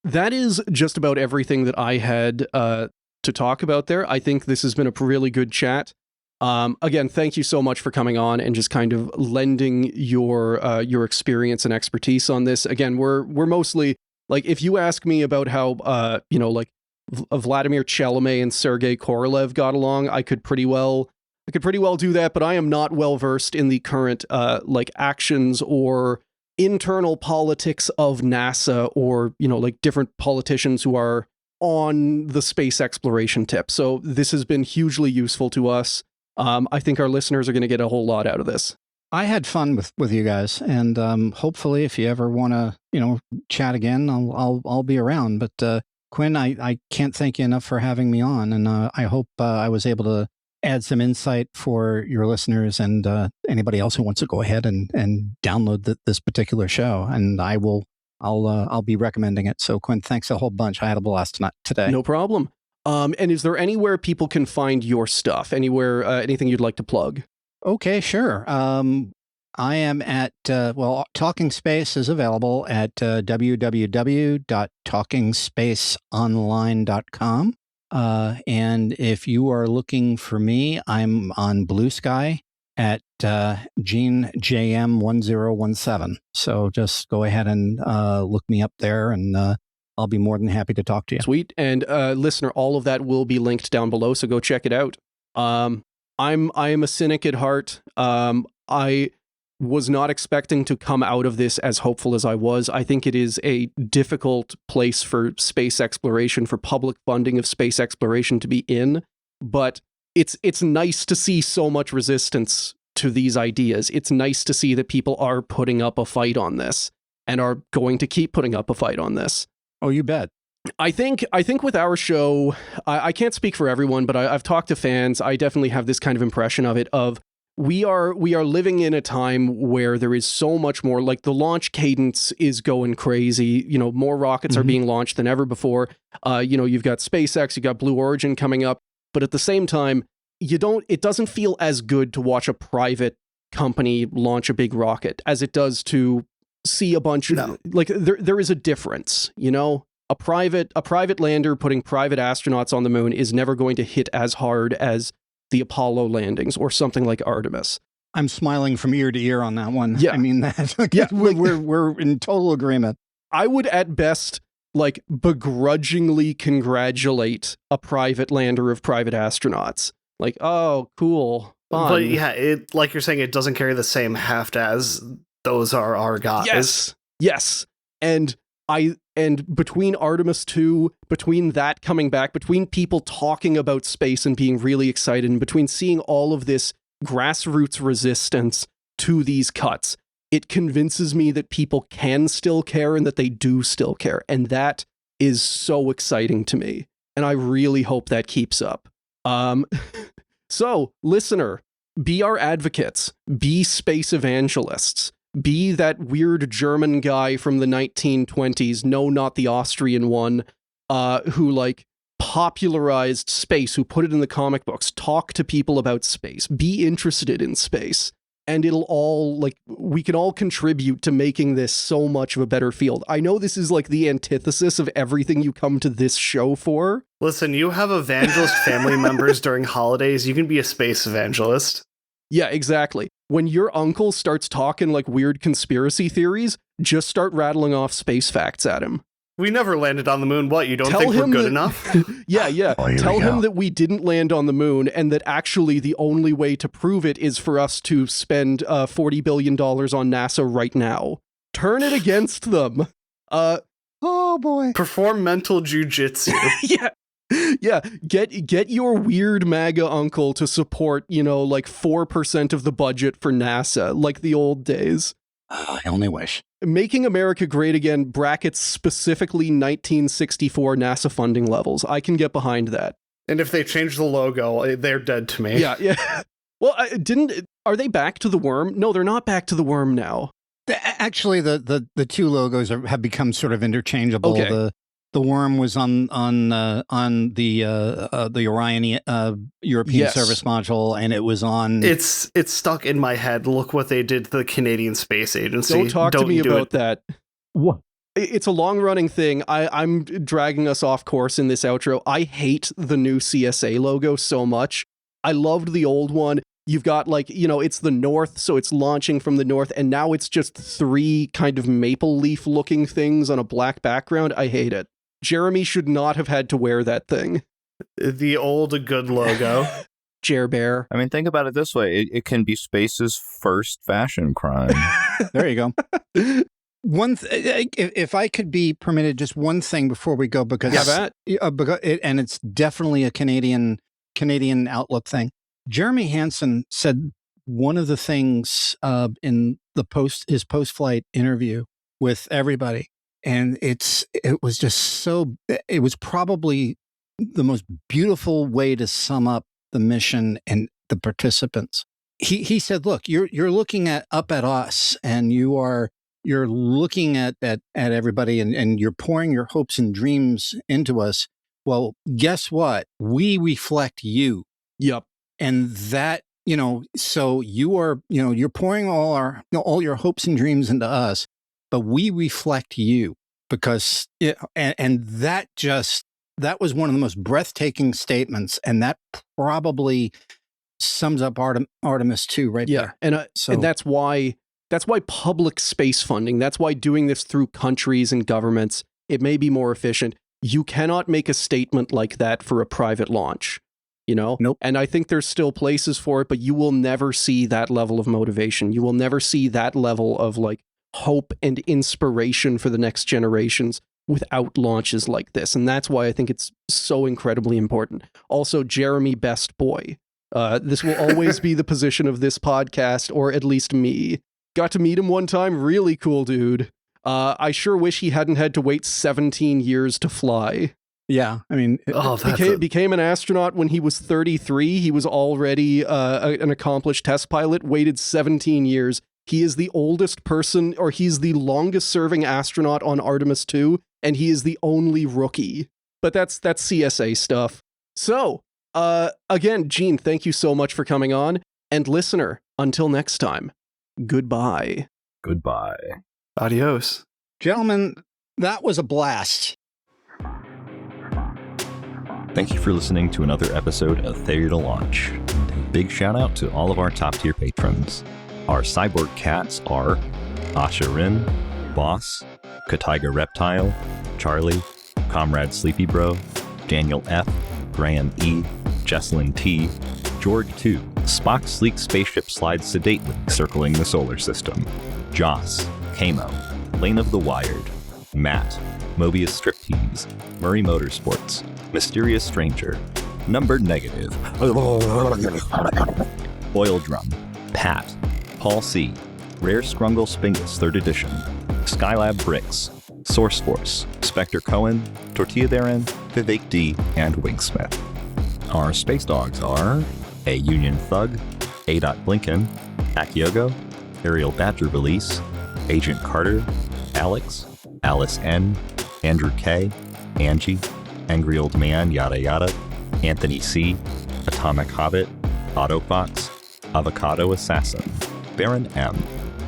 that is just about everything that I had to talk about there. I think this has been a really good chat. Again, thank you so much for coming on and just kind of lending your experience and expertise on this. Again, we're mostly like, if you ask me about how Vladimir Chalamet and Sergei Korolev got along, I could pretty well do that, but I am not well versed in the current actions or internal politics of NASA, or different politicians who are on the space exploration tip. So this has been hugely useful to us. I think our listeners are going to get a whole lot out of this. I had fun with you guys, and hopefully, if you ever want to chat again, I'll be around. But Quinn, I can't thank you enough for having me on, and I hope I was able to add some insight for your listeners and anybody else who wants to go ahead and download this particular show. And I'll be recommending it. So Quinn, thanks a whole bunch. I had a blast today. No problem. And is there anywhere people can find your stuff? Anywhere, anything you'd like to plug? Okay, sure. I am at, Talking Space is available at www.talkingspaceonline.com. And if you are looking for me, I'm on Blue Sky at GeneJM1017. So just go ahead and look me up there, and I'll be more than happy to talk to you. Sweet. And listener, all of that will be linked down below, so go check it out. I am a cynic at heart. I was not expecting to come out of this as hopeful as I was. I think it is a difficult place for space exploration, for public funding of space exploration to be in, but it's nice to see so much resistance to these ideas. It's nice to see that people are putting up a fight on this and are going to keep putting up a fight on this. Oh, you bet. I think with our show, I can't speak for everyone, but I've talked to fans. I definitely have this kind of impression of it. We are living in a time where there is so much more. Like the launch cadence is going crazy. You know, more rockets are being launched than ever before. You know, you've got SpaceX, you got Blue Origin coming up, but at the same time, it doesn't feel as good to watch a private company launch a big rocket as it does to see a bunch of like there is a difference, you know? A private lander putting private astronauts on the moon is never going to hit as hard as the Apollo landings or something like Artemis. I'm smiling from ear to ear on that one. Yeah. I mean that. Yeah, we're in total agreement. I would at best like begrudgingly congratulate a private lander of private astronauts. Like, oh, cool. Fun. But yeah, it like you're saying, it doesn't carry the same heft as those are our guys. Yes. And between Artemis 2, between that coming back, between people talking about space and being really excited, and between seeing all of this grassroots resistance to these cuts, it convinces me that people can still care and that they do still care. And that is so exciting to me. And I really hope that keeps up. So, listener, be our advocates, be space evangelists, be that weird German guy from the 1920s, no, not the Austrian one, who like popularized space, who put it in the comic books, talk to people about space, be interested in space, and it'll all, like, we can all contribute to making this so much of a better field. I know this is like the antithesis of everything you come to this show for. Listen, you have evangelist family members during holidays, you can be a space evangelist. Yeah, exactly. When your uncle starts talking like weird conspiracy theories, just start rattling off space facts at him. We never landed on the moon. What, you don't think we're good enough? Yeah. Tell him that we didn't land on the moon and that actually the only way to prove it is for us to spend $40 billion on NASA right now. Turn it against them. Oh boy. Perform mental jujitsu. Yeah, get your weird MAGA uncle to support, you know, like 4% of the budget for NASA, like the old days. I only wish. Making America Great Again brackets specifically 1964 NASA funding levels. I can get behind that. And if they change the logo, they're dead to me. Yeah. Well, are they back to the worm? No, they're not back to the worm now. Actually, the two logos have become sort of interchangeable. Okay. The worm was on the Orion European Service Module, and it was on. It's stuck in my head. Look what they did to the Canadian Space Agency. Don't talk to me about that. What? It's a long-running thing. I'm dragging us off course in this outro. I hate the new CSA logo so much. I loved the old one. You've got, like, you know, it's the north, so it's launching from the north, and now it's just 3 kind of maple leaf-looking things on a black background. I hate it. Jeremy should not have had to wear that thing. The old good logo. Jer Bear. I mean, think about it this way. It can be space's first fashion crime. There you go. If I could be permitted just one thing before we go, because and it's definitely a Canadian outlook thing. Jeremy Hansen said one of the things in his post-flight interview with everybody, and it was probably the most beautiful way to sum up the mission and the participants. He said, "Look, you're looking up at us, and you're looking at everybody, and you're pouring your hopes and dreams into us. Well, guess what? We reflect you." Yep. And that, you know, so you're pouring all your hopes and dreams into us, but we reflect you, because that was one of the most breathtaking statements, and that probably sums up Artemis 2 right there. And that's why public space funding, that's why doing this through countries and governments, it may be more efficient. You cannot make a statement like that for a private launch. You know? Nope. And I think there's still places for it, but you will never see that level of motivation. You will never see that level of like hope and inspiration for the next generations without launches like this. And that's why I think it's so incredibly important. Also, Jeremy, best boy. This will always be the position of this podcast, or at least me. Got to meet him one time. Really cool dude. I sure wish he hadn't had to wait 17 years to fly. Yeah, I mean, became an astronaut when he was 33. He was already an accomplished test pilot, waited 17 years. He is the oldest person, or he's the longest serving astronaut on Artemis 2, and he is the only rookie. But that's CSA stuff. So, again, Gene, thank you so much for coming on. And listener, until next time, goodbye. Goodbye. Adios. Gentlemen, that was a blast. Thank you for listening to another episode of Failure to Launch. A big shout out to all of our top tier patrons. Our cyborg cats are Asha Rin, Boss, Kataiga Reptile, Charlie, Comrade Sleepy Bro, Daniel F, Graham E, Jesslyn T, Jorg 2, Spock's sleek spaceship slides sedately circling the solar system, Joss, Kamo, Lane of the Wired, Matt, Mobius Striptease, Murray Motorsports, Mysterious Stranger, Numbered Negative, Oil Drum, Pat, Paul C, Rare Scrungle Spingus 3rd Edition, Skylab Bricks, Source Force, Spectre Cohen, Tortilla Baron, Vivek D, and Wingsmith. Our space dogs are A Union Thug, A. Blinken, Akiogo, Ariel Badger Release, Agent Carter, Alex, Alice N, Andrew K, Angie, Angry Old Man Yada Yada, Anthony C, Atomic Hobbit, Autofox, Avocado Assassin, Baron M,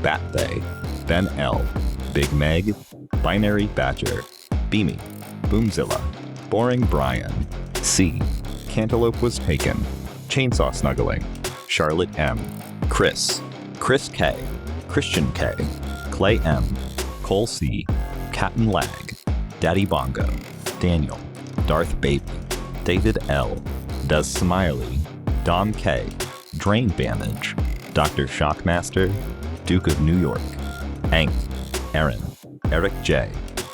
Bat They, Ben L, Big Meg, Binary Badger, Beamy, Boomzilla, Boring Brian, C, Cantaloupe Was Taken, Chainsaw Snuggling, Charlotte M, Chris, Chris K, Christian K, Clay M, Cole C, Captain Lag, Daddy Bongo, Daniel, Darth Baby, David L, Does Smiley, Dom K, Drain Bandage, Dr. Shockmaster, Duke of New York, Hank, Aaron, Eric J,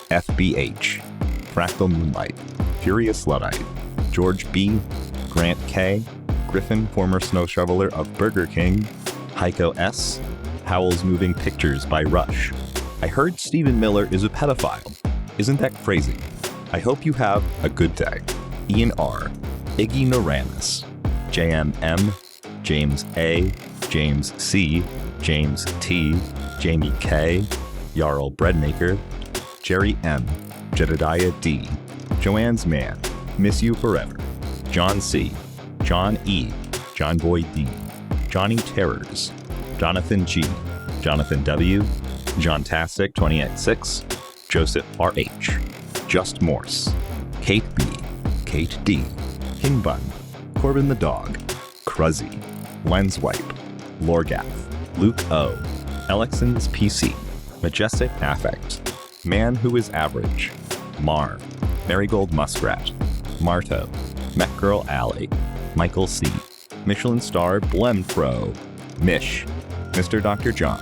FBH, Fractal Moonlight, Furious Luddite, George B, Grant K, Griffin, former snow shoveler of Burger King, Heiko S, Howl's Moving Pictures by Rush. I heard Stephen Miller is a pedophile. Isn't that crazy? I hope you have a good day. Ian R, Iggy Noranis, JMM, James A, James C, James T, Jamie K, Jarl Breadmaker, Jerry M, Jedediah D, Joanne's Man, Miss You Forever, John C, John E, John Boy D, Johnny Terrors, Jonathan G, Jonathan W, John Tastic 20x6, Joseph RH, Just Morse, Kate B, Kate D, King Bun, Corbin the Dog, Cruzzy, Lens Wipe, Lorgath, Luke O, Alexon's PC, Majestic Affect, Man Who Is Average, Mar, Marigold Muskrat, Marto, Mech Girl Alley, Michael C, Michelin Star Blemfro, Mish, Mr. Dr. John,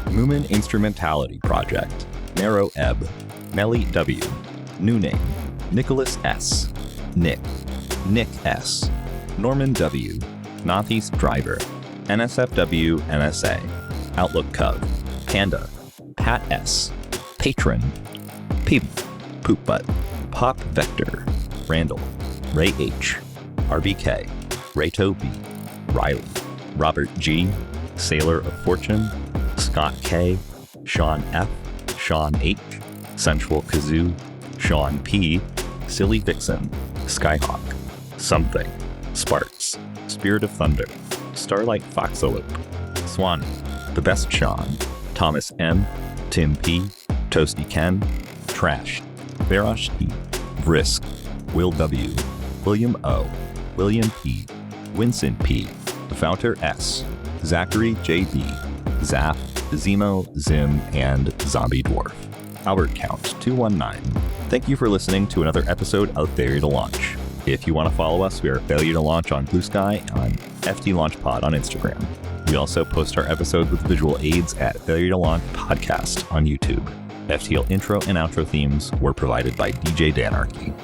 Moomin Instrumentality Project, Narrow Ebb, Melly W, New Name, Nicholas S, Nick, Nick S, Norman W, Northeast Driver, NSFW NSA, Outlook Cub, Panda, Pat S, Patron, Peep, Poop Butt, Pop Vector, Randall, Ray H, RBK, Rayto B, Riley, Robert G, Sailor of Fortune, Scott K, Sean F, Sean H, Sensual Kazoo, Sean P, Silly Vixen, Skyhawk, Something, Sparks, Spirit of Thunder, Starlight Foxalope, Swanee, The Best Sean, Thomas M, Tim P, Toasty Ken, Trash, Barash E, Vrisk, Will W, William O, William P, Winston P, Fouter S, Zachary JB, Zap, Zemo, Zim, and Zombie Dwarf. Albert Count 219. Thank you for listening to another episode of Failure to Launch. If you want to follow us, we are Failure to Launch on Blue Sky and on FT Launch Pod on Instagram. We also post our episodes with visual aids at Failure to Launch Podcast on YouTube. FTL intro and outro themes were provided by DJ Danarchy.